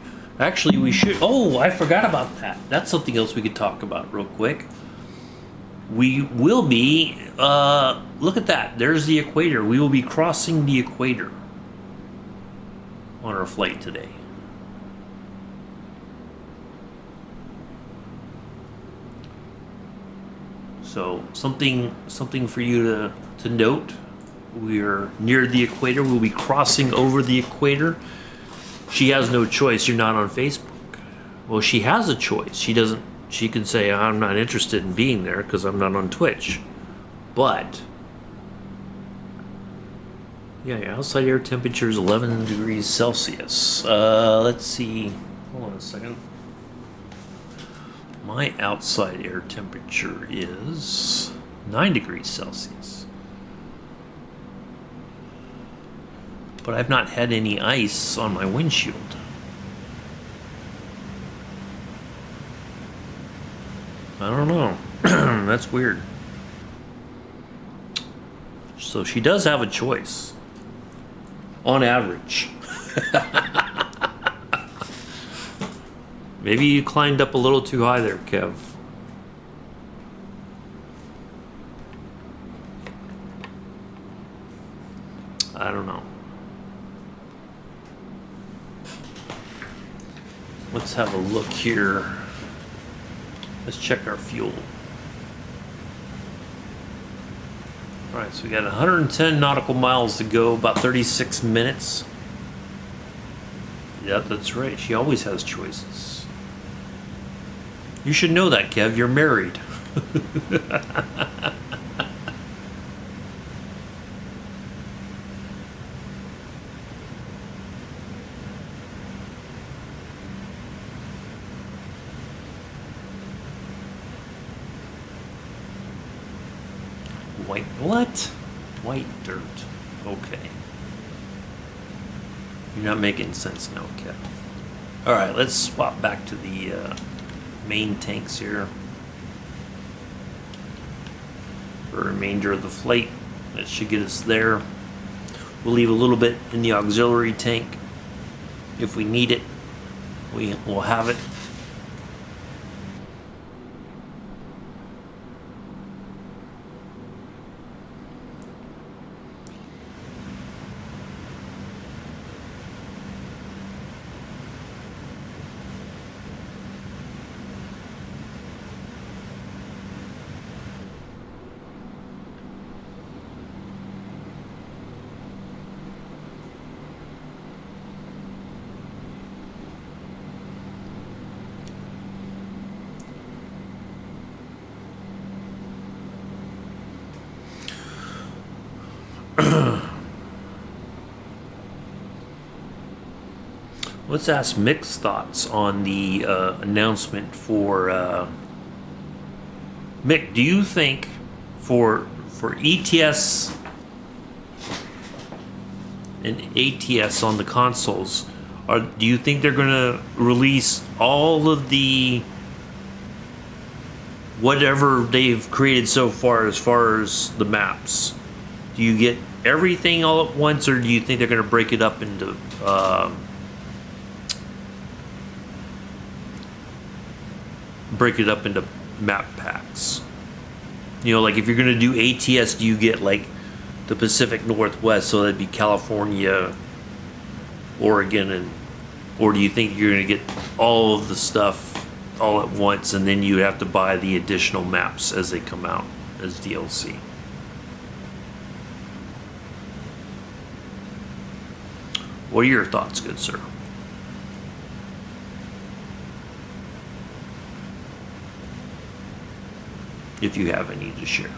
should. Oh, I forgot about that. That's something else we could talk about real quick. We will be. Look at that. There's the equator. We will be crossing the equator on our flight today. So something for you to note. We're near the equator. We'll be crossing over the equator. She has no choice. You're not on Facebook. Well, she has a choice. She can say, I'm not interested in being there because I'm not on Twitch. But yeah, outside air temperature is 11 degrees Celsius. Let's see. Hold on a second. My outside air temperature is 9 degrees Celsius. But I've not had any ice on my windshield. I don't know. That's weird. So she does have a choice. On average. Maybe you climbed up a little too high there, Kev. I don't know. Let's have a look here. Let's check our fuel. Alright, so we got 110 nautical miles to go, about 36 minutes. Yeah, that's right. She always has choices. You should know that, Kev. You're married. White what? White dirt. Okay. You're not making sense now, Kev. Alright, let's swap back to the main tanks here for the remainder of the flight. That should get us there. We'll leave a little bit in the auxiliary tank. If we need it, we will have it. Let's ask Mick's thoughts on the announcement for Mick. Do you think for ETS and ATS on the consoles, do you think they're going to release all of the whatever they've created so far as the maps? Do you get everything all at once, or do you think they're going to break it up into map packs? You know, like if you're going to do ATS, do you get like the Pacific Northwest, so that'd be California, Oregon, or do you think you're going to get all of the stuff all at once, and then you have to buy the additional maps as they come out as DLC? What are your thoughts, good sir? If you have any to share.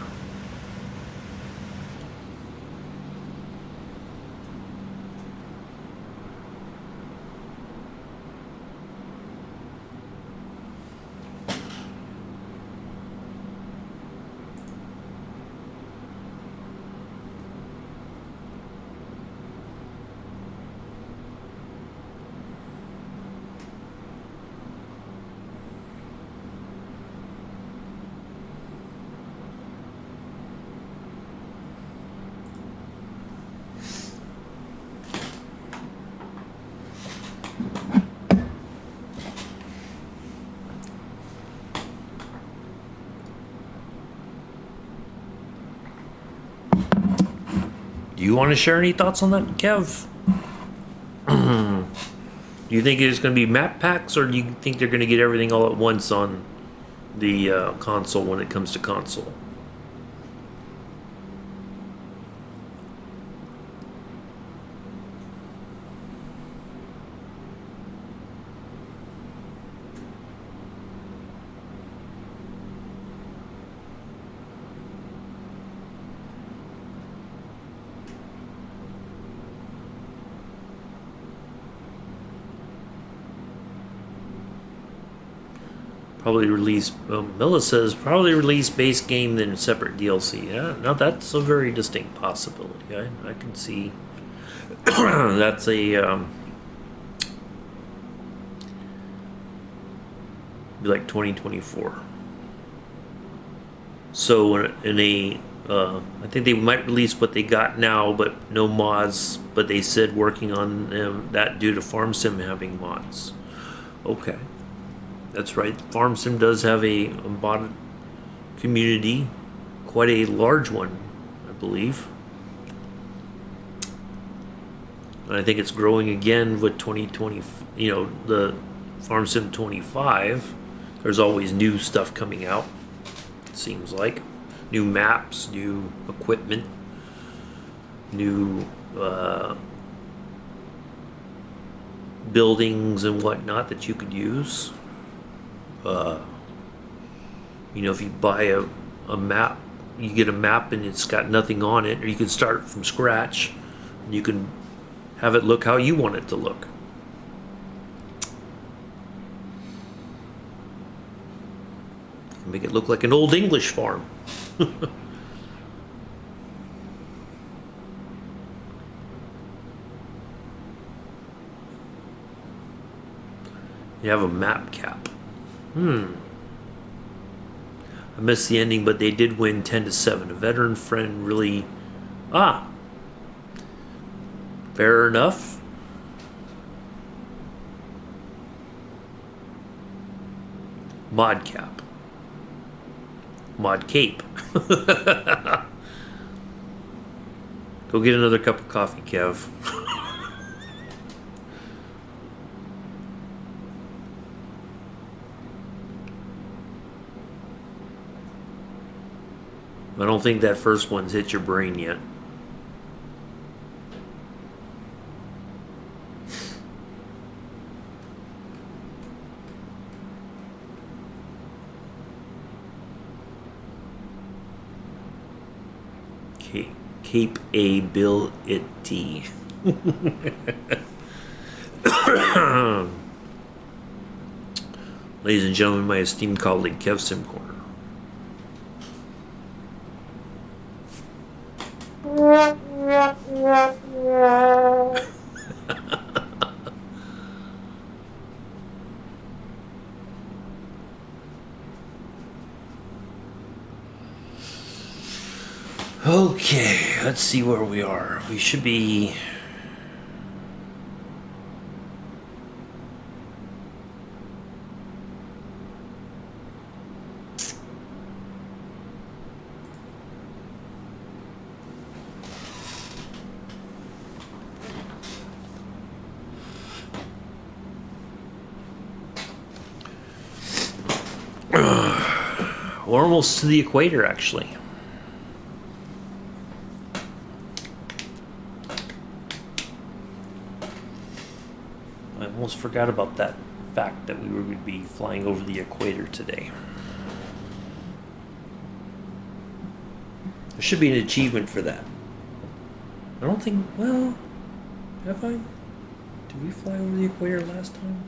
Do you want to share any thoughts on that, Kev? Do you think it's going to be map packs, or do you think they're going to get everything all at once on the console when it comes to console? Probably release, Milla says, probably release base game then separate DLC. Yeah, now that's a very distinct possibility. I can see that's a be like 2024. So in a I think they might release what they got now, but no mods. But they said working on that due to Farm Sim having mods. Okay. That's right. Farm Sim does have a modded community, quite a large one, I believe. And I think it's growing again with 2020. You know, the Farm Sim 25. There's always new stuff coming out. It seems like new maps, new equipment, new buildings and whatnot that you could use. You know, if you buy a map, you get a map and it's got nothing on it, or you can start from scratch and you can have it look how you want it to look. Make it look like an old English farm. You have a map cap. I missed the ending, but they did win 10-7. A veteran friend really. Fair enough. Mod cap. Mod cape. Go get another cup of coffee, Kev. I don't think that first one's hit your brain yet. Cape-ability. Ladies and gentlemen, my esteemed colleague Kev Simcorner. Okay, let's see where we are. We should be. We're almost to the equator, actually. I almost forgot about that fact that we were going to be flying over the equator today. There should be an achievement for that. I don't think, well, have I? Did we fly over the equator last time?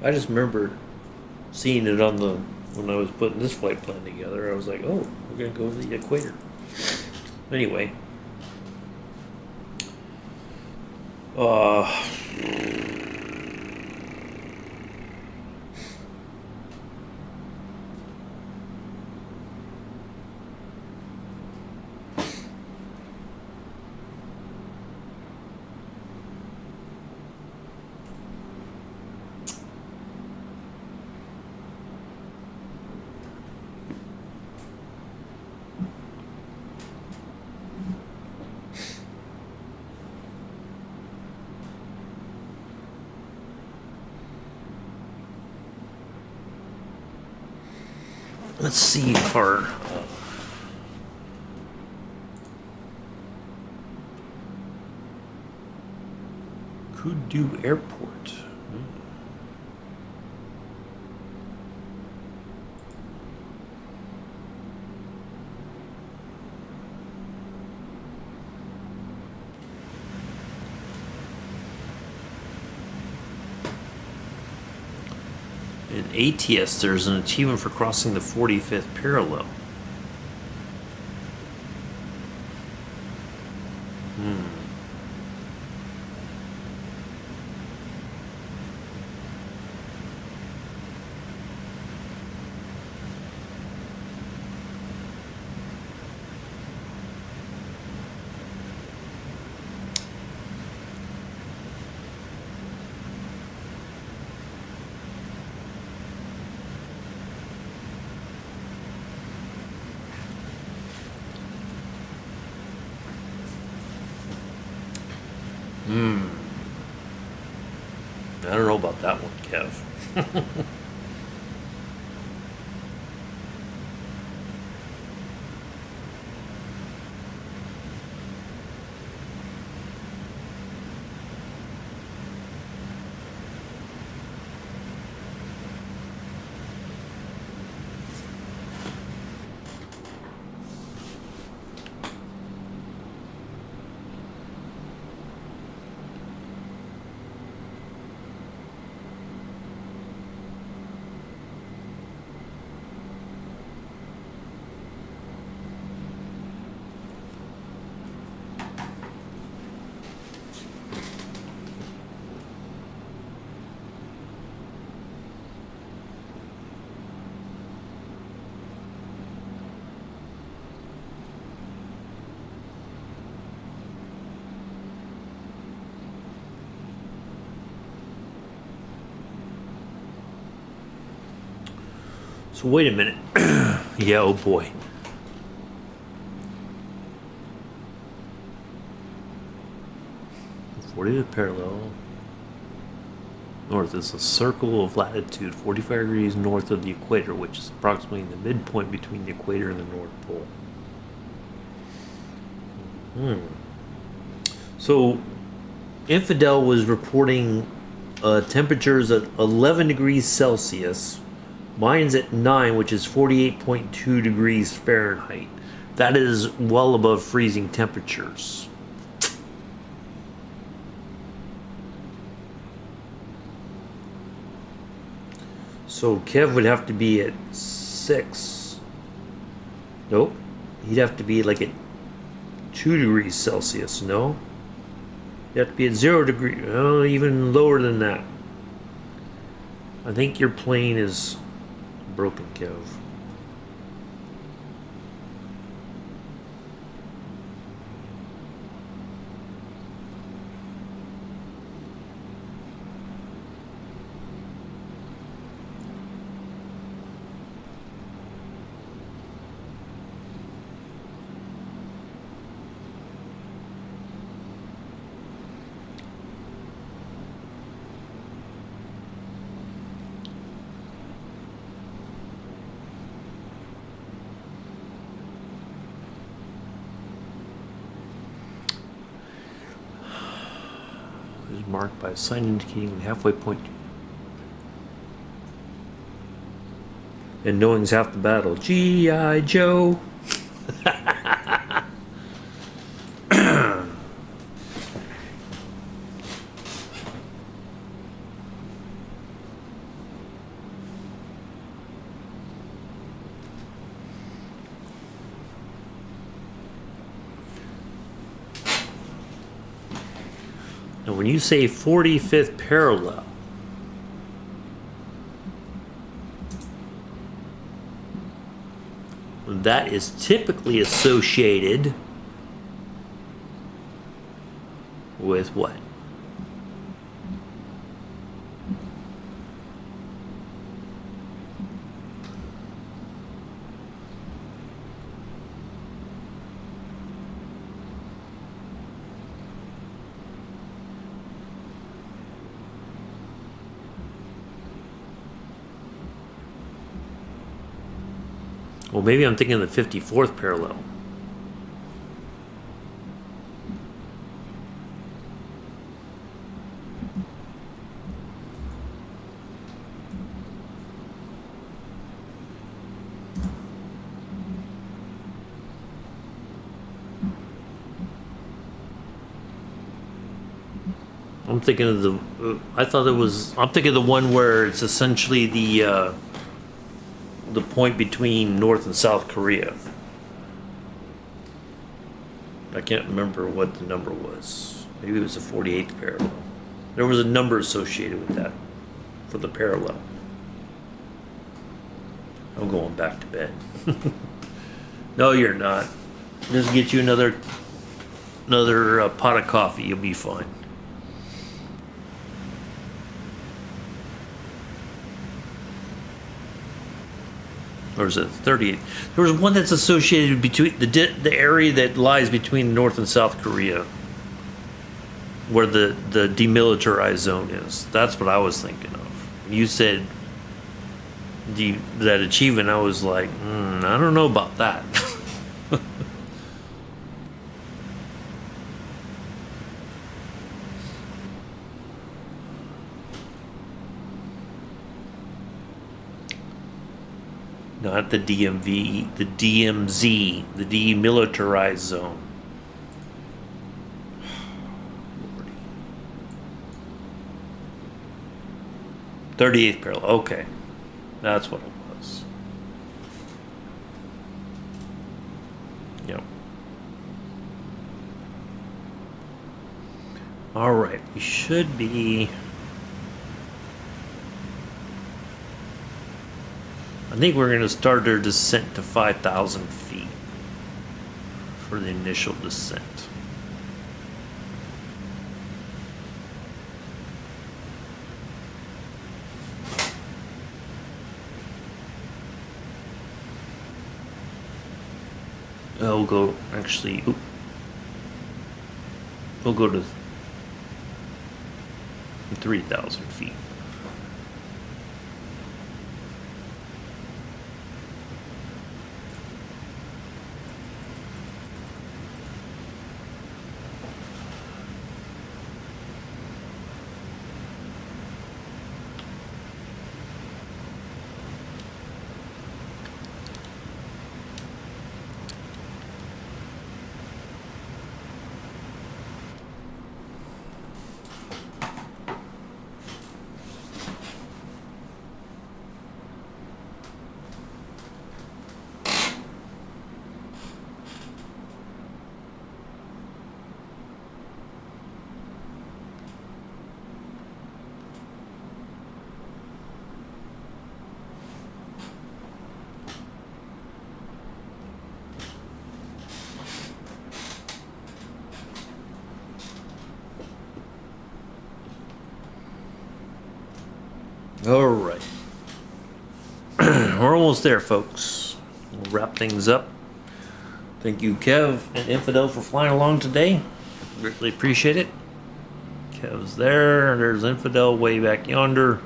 I just remember seeing it on the, when I was putting this flight plan together, I was like, oh, we're going to go over the equator. Anyway. Let's see if our Kudu Airport. In ATS, there's an achievement for crossing the 45th parallel. I don't know about that one, Kev. So wait a minute. Yeah, oh boy. '40th parallel. North is a circle of latitude 45 degrees north of the equator, which is approximately the midpoint between the equator and the North Pole. So, Infidel was reporting temperatures at 11 degrees Celsius. Mine's at 9, which is 48.2 degrees Fahrenheit. That is well above freezing temperatures. So Kev would have to be at 6. Nope. He'd have to be like at 2 degrees Celsius, no? You have to be at 0 degrees. Oh, even lower than that. I think your plane is broken, Kev. Is marked by a sign indicating the halfway point. And knowing's half the battle. G.I. Joe. Now, when you say 45th parallel, that is typically associated with what? Well, maybe I'm thinking of the 54th parallel. I'm thinking of the. I'm thinking of the one where it's essentially the point between North and South Korea. I can't remember what the number was. Maybe it was the 48th parallel. There was a number associated with that for the parallel. I'm going back to bed. No, you're not. Just get you another pot of coffee. You'll be fine. Or is it 38? There was one that's associated between the area that lies between North and South Korea, where the demilitarized zone is. That's what I was thinking of. You said that achievement. I was like, I don't know about that. Not the DMV, the DMZ, the demilitarized zone. 38th parallel, okay. That's what it was. Yep. Alright, we should be... I think we're going to start our descent to 5,000 feet for the initial descent. We'll go, actually, we'll go to 3,000 feet. All right. We're almost there, folks. We'll wrap things up. Thank you, Kev and Infidel, for flying along today. Greatly appreciate it. Kev's there. There's Infidel way back yonder.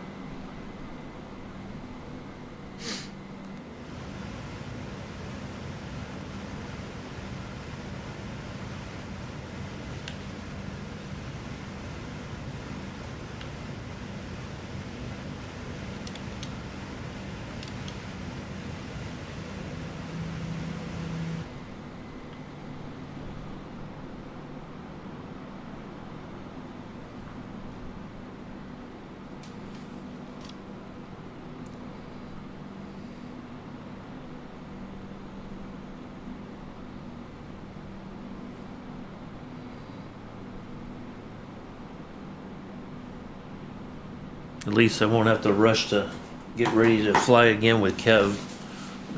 At least I won't have to rush to get ready to fly again with Kev.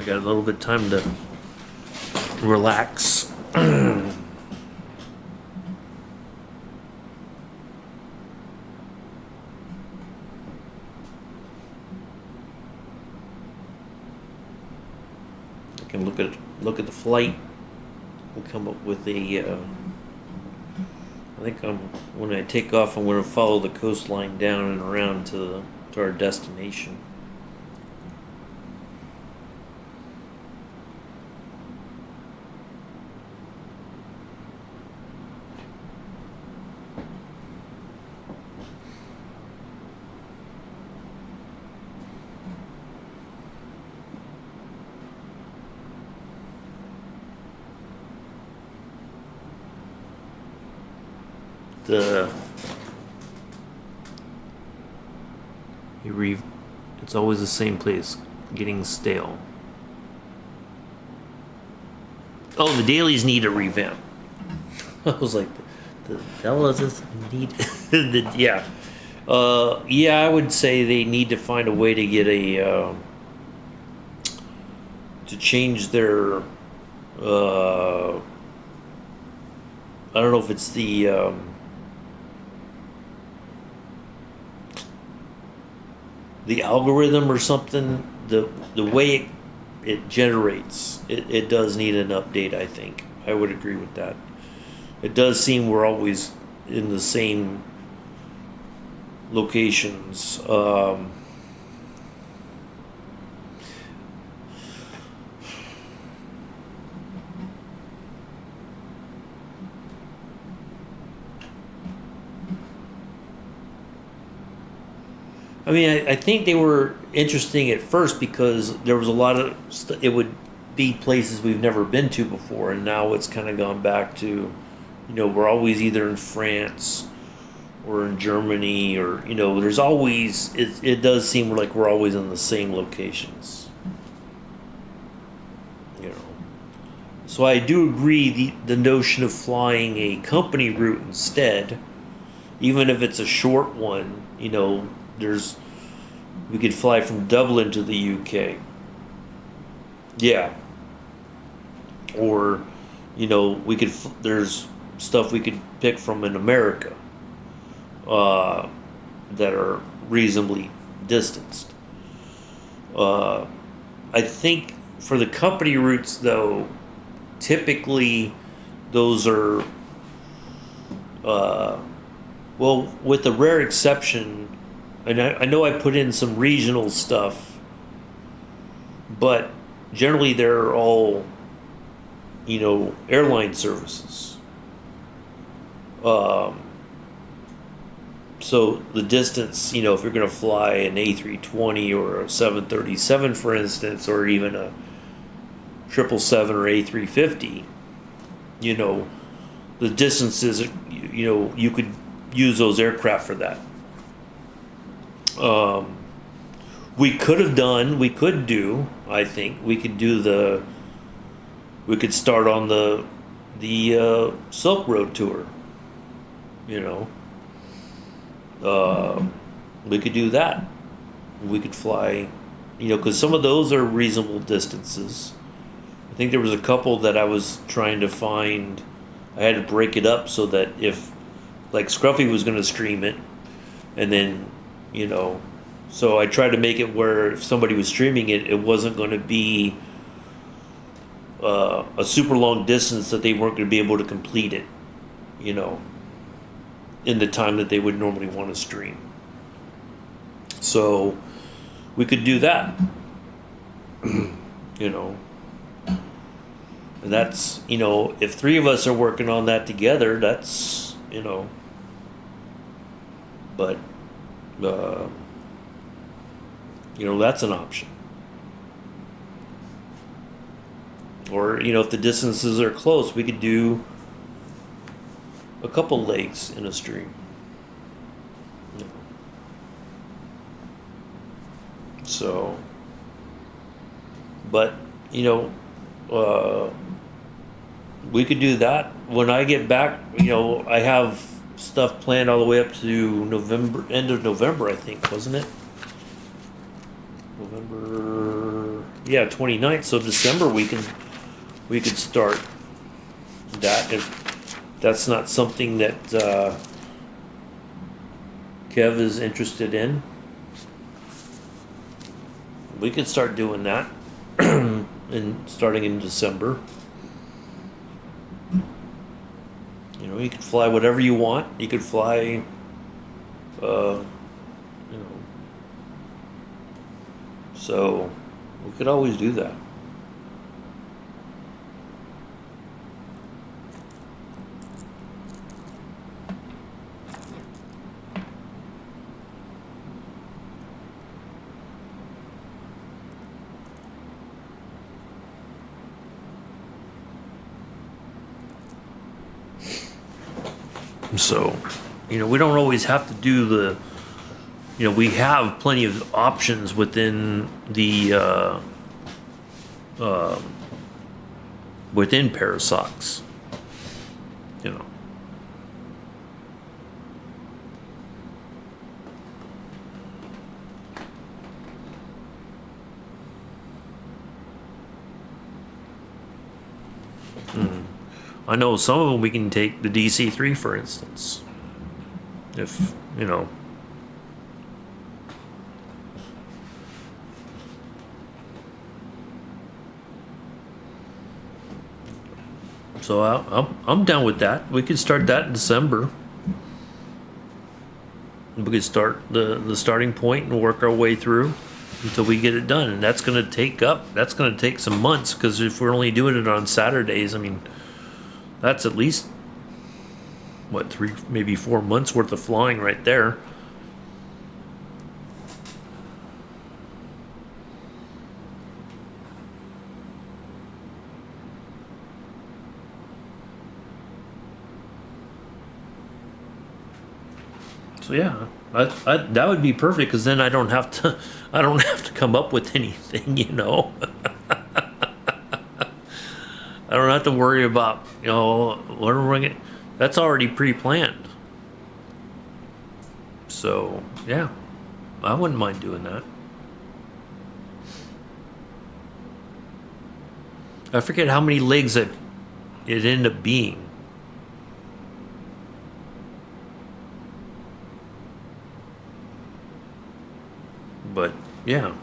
I got a little bit of time to relax. I can look at the flight and come up with a. I think when I take off, I'm going to follow the coastline down and around to our destination. It's always the same place, getting stale. Oh, the dailies need a revamp. I was like, the hell does this need? Yeah. Yeah, I would say they need to find a way to get to change their, I don't know if it's the algorithm or something, the way it generates, it does need an update, I think. I would agree with that. It does seem we're always in the same locations. I mean, I think they were interesting at first because there was a lot of it would be places we've never been to before, and now it's kind of gone back to, we're always either in France or in Germany, or there's always it does seem like we're always in the same locations. So I do agree the notion of flying a company route instead, even if it's a short one, we could fly from Dublin to the UK. Yeah. Or, there's stuff we could pick from in America that are reasonably distanced. I think for the company routes, though, typically those are, well, with the rare exception, and I know I put in some regional stuff, but generally they're all, airline services. So the distance, if you're going to fly an A320 or a 737, for instance, or even a 777 or A350, the distances, you could use those aircraft for that. We could do, I think, we could start on the Silk Road tour, we could do that. We could fly, because some of those are reasonable distances. I think there was a couple that I was trying to find. I had to break it up so that if, like, Scruffy was going to stream it, and then, so I tried to make it where if somebody was streaming it, it wasn't going to be a super long distance that they weren't going to be able to complete it, in the time that they would normally want to stream. So we could do that, and that's, if three of us are working on that together, that's, but, that's an option. Or, if the distances are close, we could do a couple legs in a stream. So, but, we could do that. When I get back, I have stuff planned all the way up to November, end of November, I think, wasn't it? November, 29th. So December we could start that if that's not something that Kev is interested in. We could start doing that and starting in December. You could fly whatever you want. You could fly, so we could always do that. So, we don't always have to do the, we have plenty of options within the, within Parasox, I know some of them we can take the DC-3, for instance. If, So I'm down with that. We could start that in December. We could start the starting point and work our way through until we get it done. And that's going to take some months, because if we're only doing it on Saturdays, I mean, that's at least, 3, maybe 4 months worth of flying right there. So yeah, that would be perfect, because then I don't have to come up with anything, I don't have to worry about, what are we gonna, that's already pre-planned. So, yeah, I wouldn't mind doing that. I forget how many legs it ended up being. But, yeah.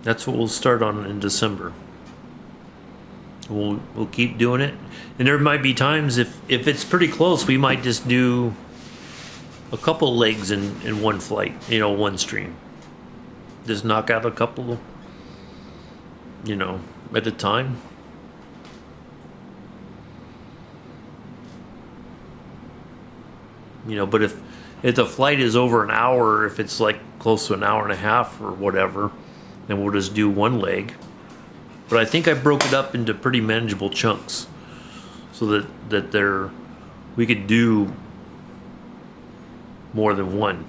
That's what we'll start on in December. We'll keep doing it, and there might be times if it's pretty close, we might just do a couple legs in one flight, you know, one stream. Just knock out a couple, you know, at a time. You know, but if the flight is over an hour, if it's like close to an hour and a half or whatever, then we'll just do one leg. But I think I broke it up into pretty manageable chunks, so that we could do more than one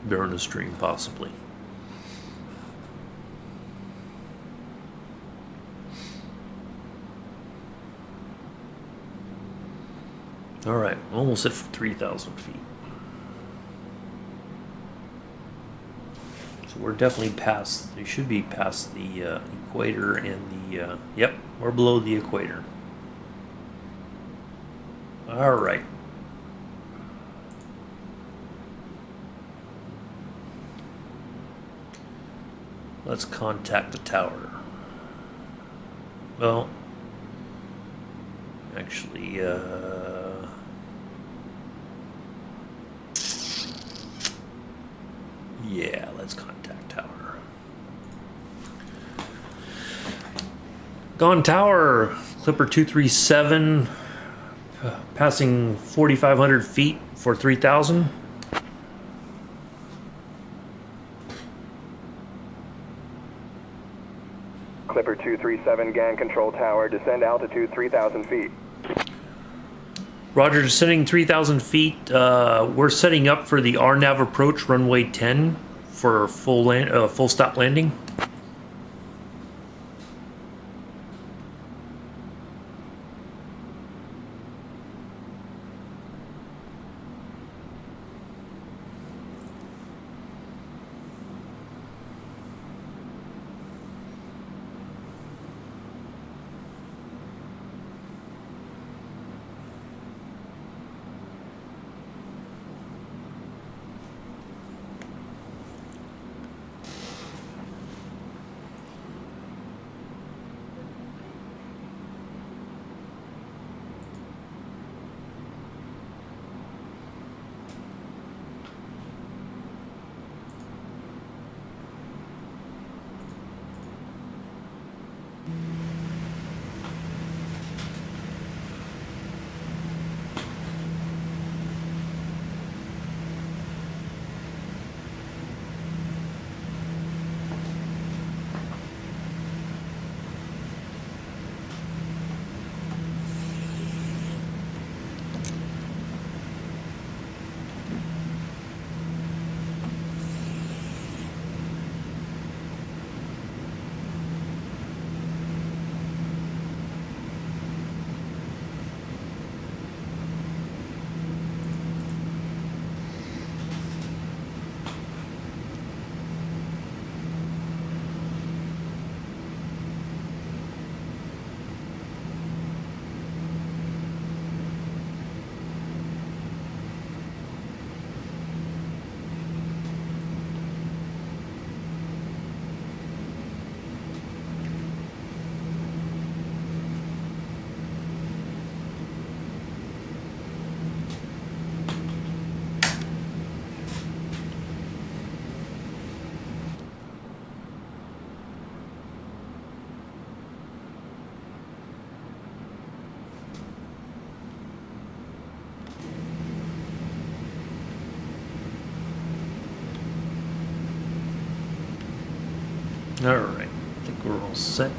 during the stream, possibly. All right, almost at 3,000 feet. So we're definitely past, they should be past the equator and the, yep, we're below the equator. All right. Let's contact the tower. Well, actually, yeah, let's contact tower. Gone tower, Clipper 237, passing 4,500 feet for 3,000. Clipper 237, GAN control tower, descend altitude 3,000 feet. Roger, descending 3,000 feet. We're setting up for the RNAV approach, runway 10, for full stop landing. All right, I think we're all set.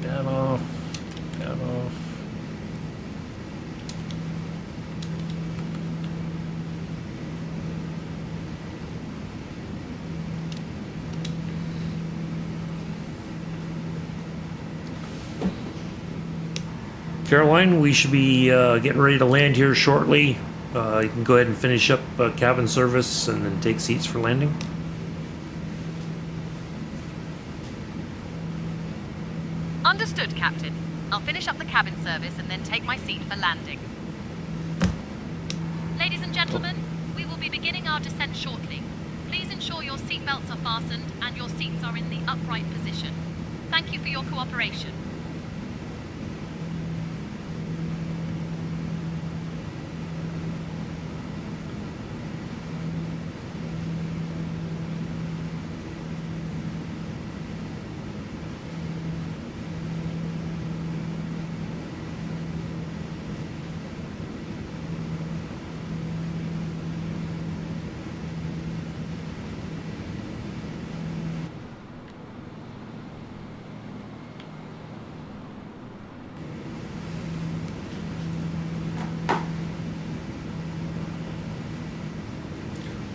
Take that off, take that off. Caroline, we should be getting ready to land here shortly. You can go ahead and finish up cabin service and then take seats for landing. Understood, Captain. I'll finish up the cabin service and then take my seat for landing. Ladies and gentlemen, we will be beginning our descent shortly. Please ensure your seatbelts are fastened and your seats are in the upright position. Thank you for your cooperation.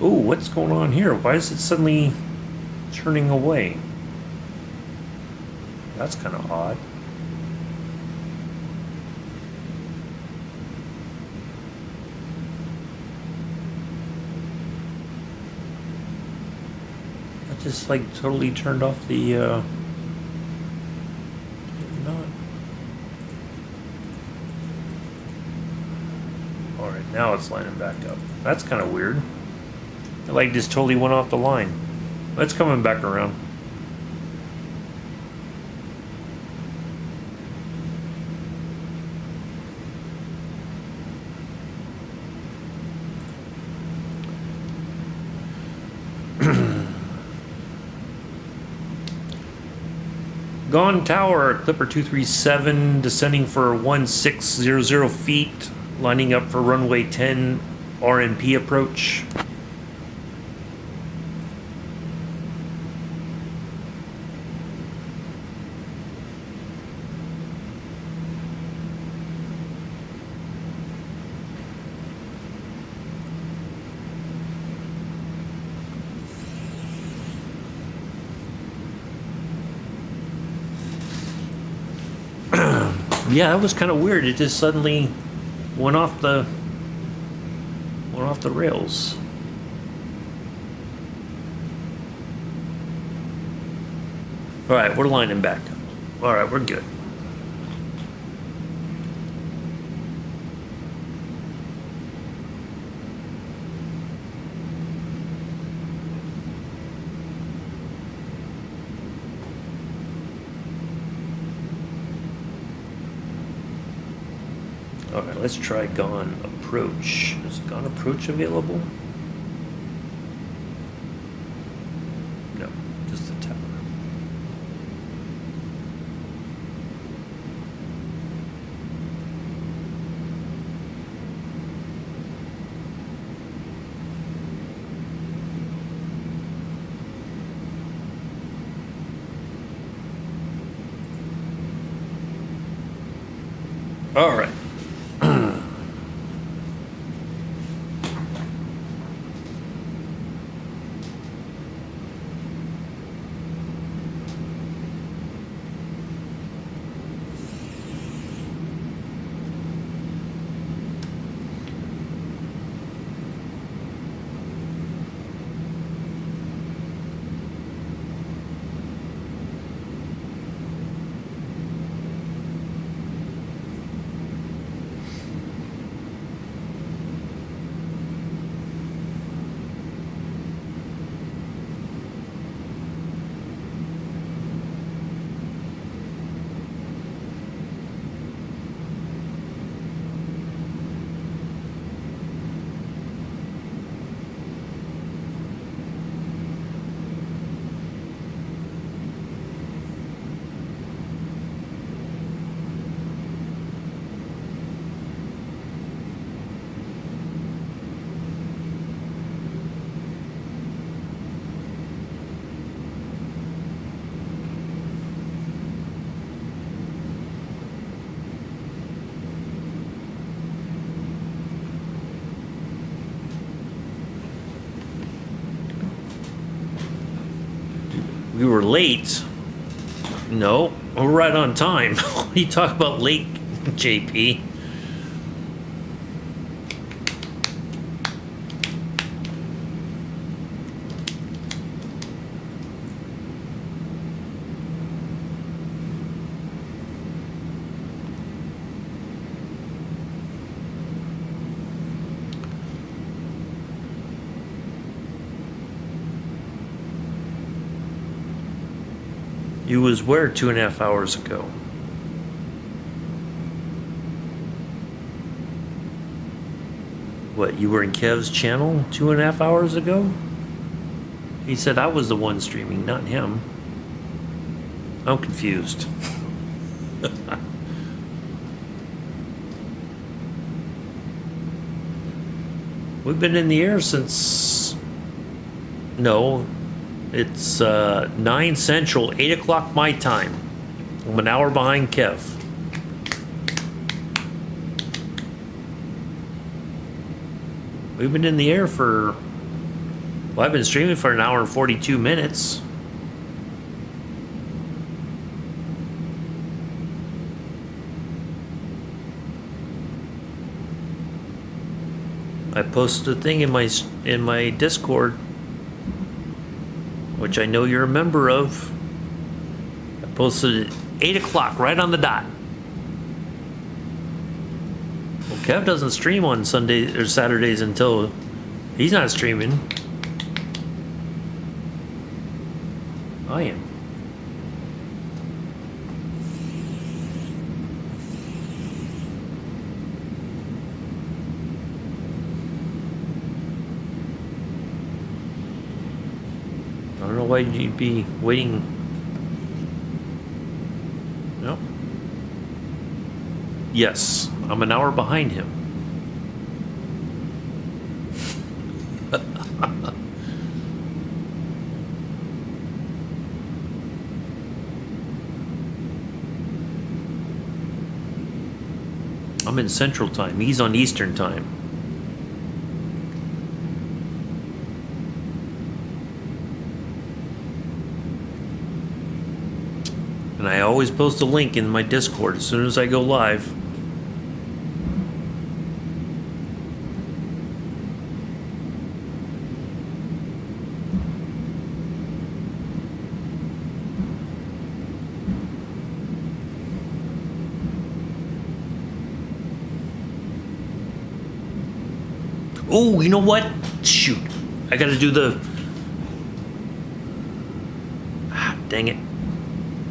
Ooh, what's going on here? Why is it suddenly turning away? That's kind of odd. That just like totally turned off the not. Alright, now it's lining back up. That's kind of weird. It like just totally went off the line. It's coming back around. Gone Tower, Clipper 237, descending for 1600 feet, lining up for runway 10 RMP approach. Yeah, that was kind of weird. It just suddenly went off the rails. All right, we're lining back up. All right, we're good. Okay, let's try Gone Approach. Is Gone Approach available? No, just the tower. All right. We were late. No, we're right on time. You talk about late, JP. You was where 2.5 hours ago? What, you were in Kev's channel 2.5 hours ago? He said I was the one streaming, not him. I'm confused. We've been in the air since... No, it's 9 Central, 8 o'clock my time. I'm an hour behind Kev. We've been in the air for... Well, I've been streaming for an hour and 42 minutes. I posted a thing in my Discord, which I know you're a member of. I posted it 8 o'clock, right on the dot. Well, Kev doesn't stream on Sundays or Saturdays until he's not streaming. I am. I don't know why you'd be waiting. No. Yes, I'm an hour behind him. I'm in Central Time. He's on Eastern Time. And I always post a link in my Discord as soon as I go live. Oh, you know what? Shoot. I gotta do the... dang it.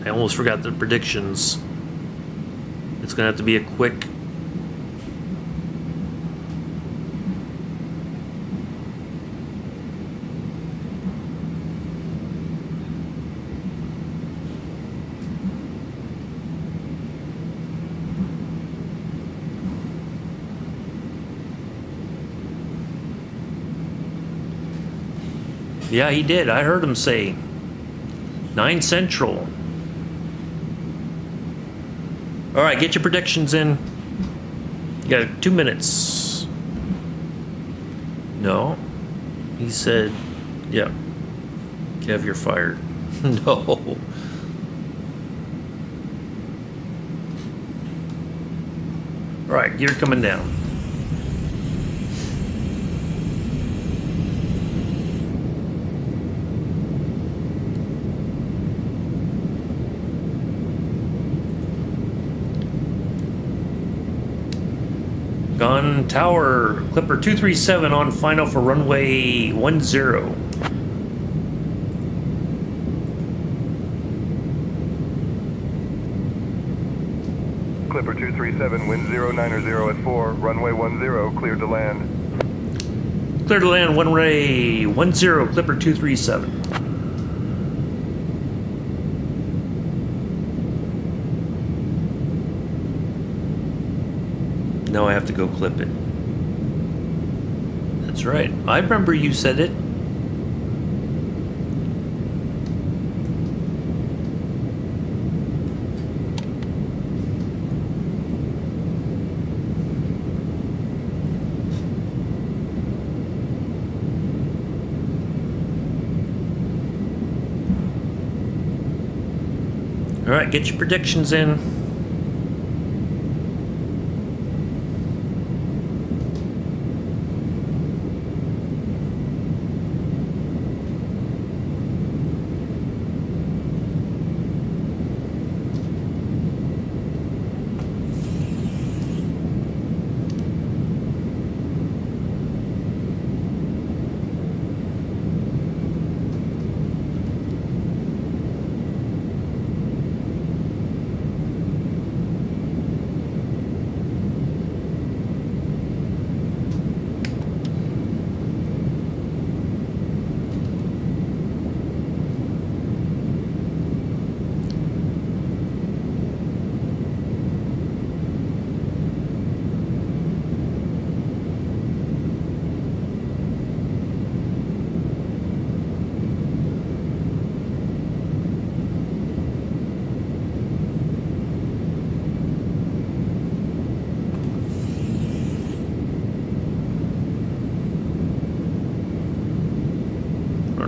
I almost forgot the predictions. It's gonna have to be a quick... Yeah, he did. I heard him say 9 Central. All right, get your predictions in. You got 2 minutes. No. He said, yeah. Kev, you're fired. No. All right, gear coming down. Gun Tower, Clipper 237 on final for runway 10. Clipper 237, wind 090 at 4, runway 10, cleared to land. Clear to land, runway 10, Clipper 237. Now I have to go clip it. That's right. I remember you said it. All right, get your predictions in.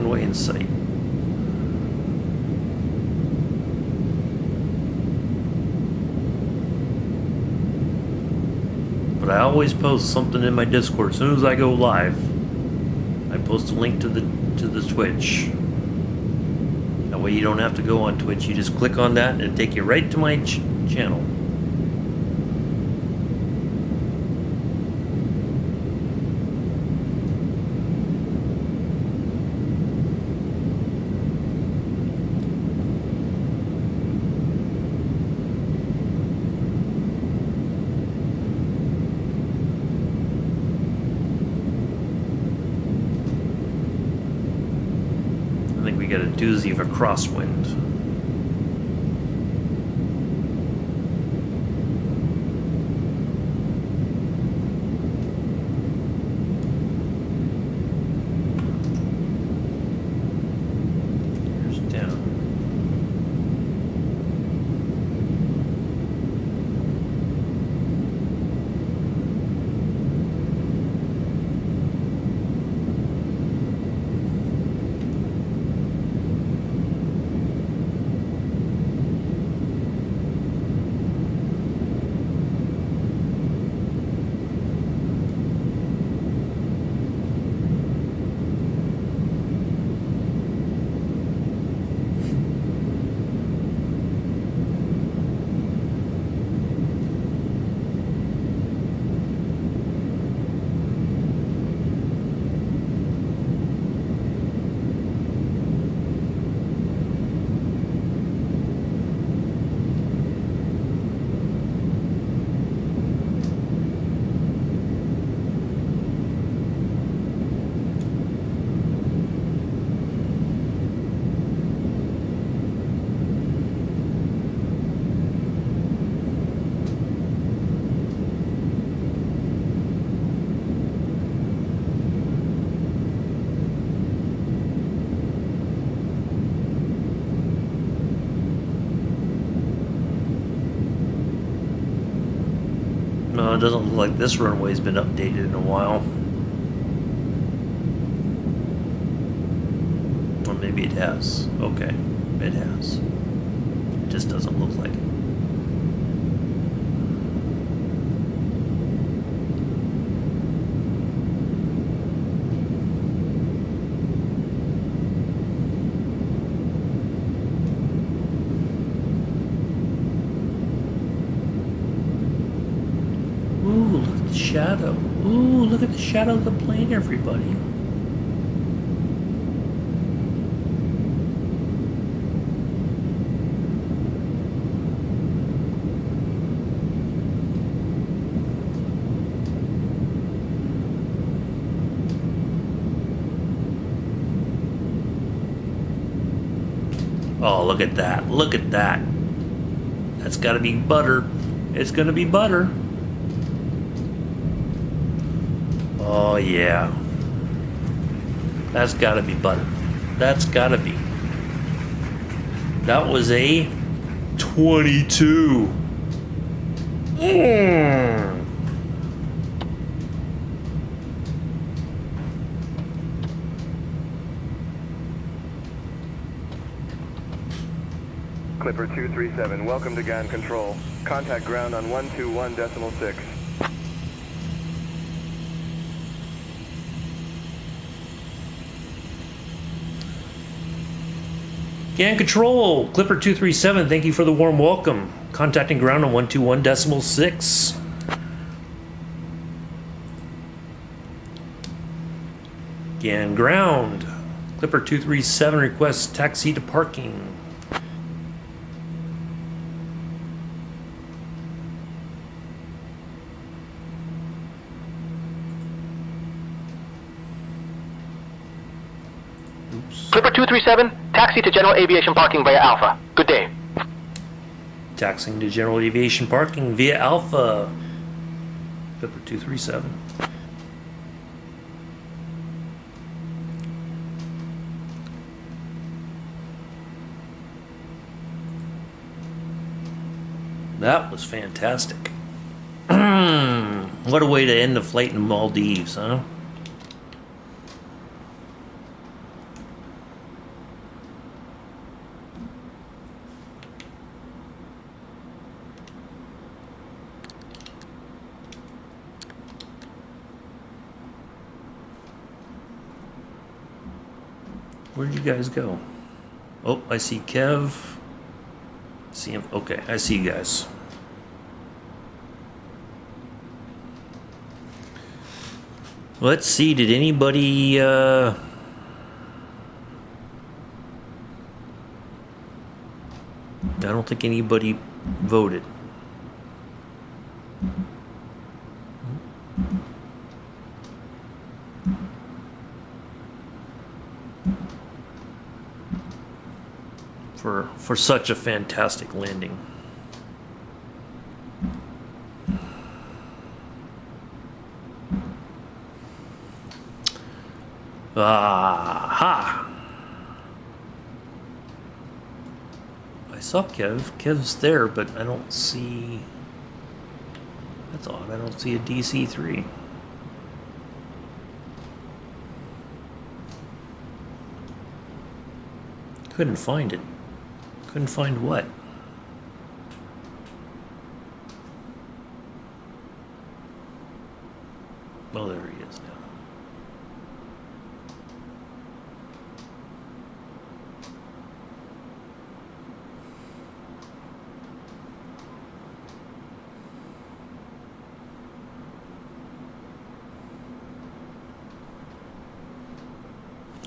runway in sight. But I always post something in my Discord as soon as I go live. I post a link to the Twitch. That way you don't have to go on Twitch. You just click on that and it'll take you right to my channel. Get a doozy of a crosswind. Here's down. No, it doesn't look like this runway's been updated in a while. Or maybe it has. Okay, it has. It just doesn't look like it. Ooh, look at the shadow. Ooh, look at the shadow of the plane, everybody. Oh, look at that. Look at that. That's got to be butter. It's going to be butter. Oh, yeah. That's got to be butter. That's got to be. That was a 22. Clipper 237, welcome to ground control. Contact ground on 121.6. GAN control, Clipper 237, thank you for the warm welcome. Contacting ground on 121.6. GAN ground, Clipper 237 requests taxi to parking. Clipper 237, taxi to general aviation parking via Alpha. Good day. Taxiing to general aviation parking via Alpha. Clipper 237. That was fantastic. What a way to end the flight in Maldives, huh? Where'd you guys go? Oh, I see Kev. See him. Okay, I see you guys. Let's see. Did anybody? I don't think anybody voted. For such a fantastic landing. Aha! I saw Kev. Kev's there, but I don't see... That's odd. I don't see a DC-3. Couldn't find it. Couldn't find what? Oh, there he is now.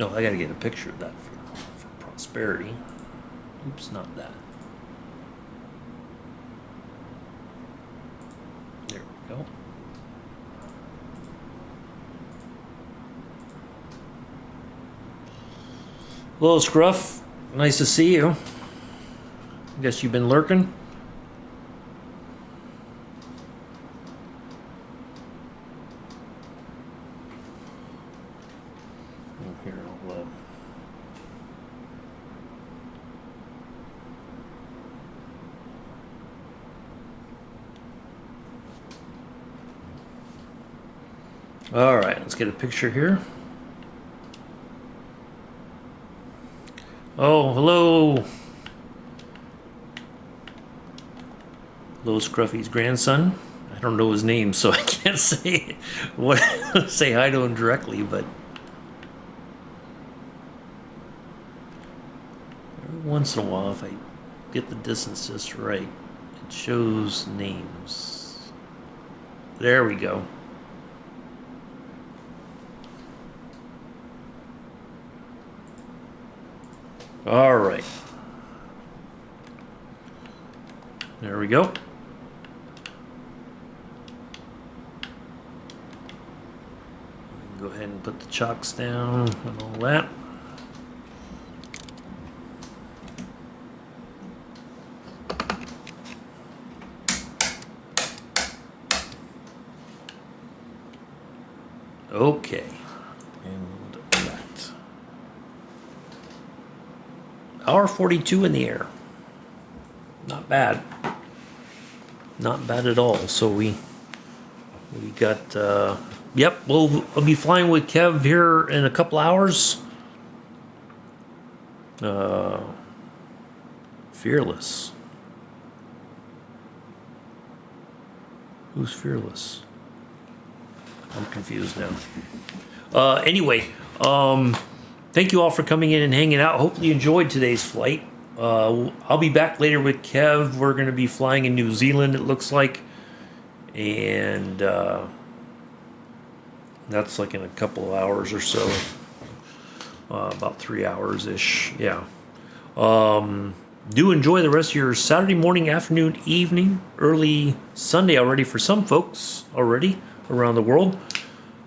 Oh, I gotta get a picture of that for prosperity. Oops, not that. There we go. Hello, Scruff. Nice to see you. Guess you've been lurking. Oh, here, I'll All right, let's get a picture here. Oh, hello. Hello, Scruffy's grandson. I don't know his name, so I can't say what say hi to him directly, but every once in a while, if I get the distance just right, it shows names. There we go. All right. There we go. Go ahead and put the chocks down and all that. Okay. And that. Hour 42 in the air. Not bad. Not bad at all. So we got yep, I'll be flying with Kev here in a couple hours. Fearless. Who's Fearless? I'm confused now. Anyway, thank you all for coming in and hanging out. Hopefully you enjoyed today's flight. I'll be back later with Kev. We're going to be flying in New Zealand, it looks like. And that's like in a couple of hours or so. About 3 hours-ish, yeah. Do enjoy the rest of your Saturday morning, afternoon, evening, early Sunday already for some folks already around the world.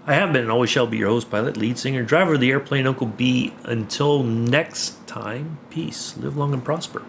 I have been and always shall be your host, pilot, lead singer, driver of the airplane, Uncle B. Until next time, peace, live long and prosper.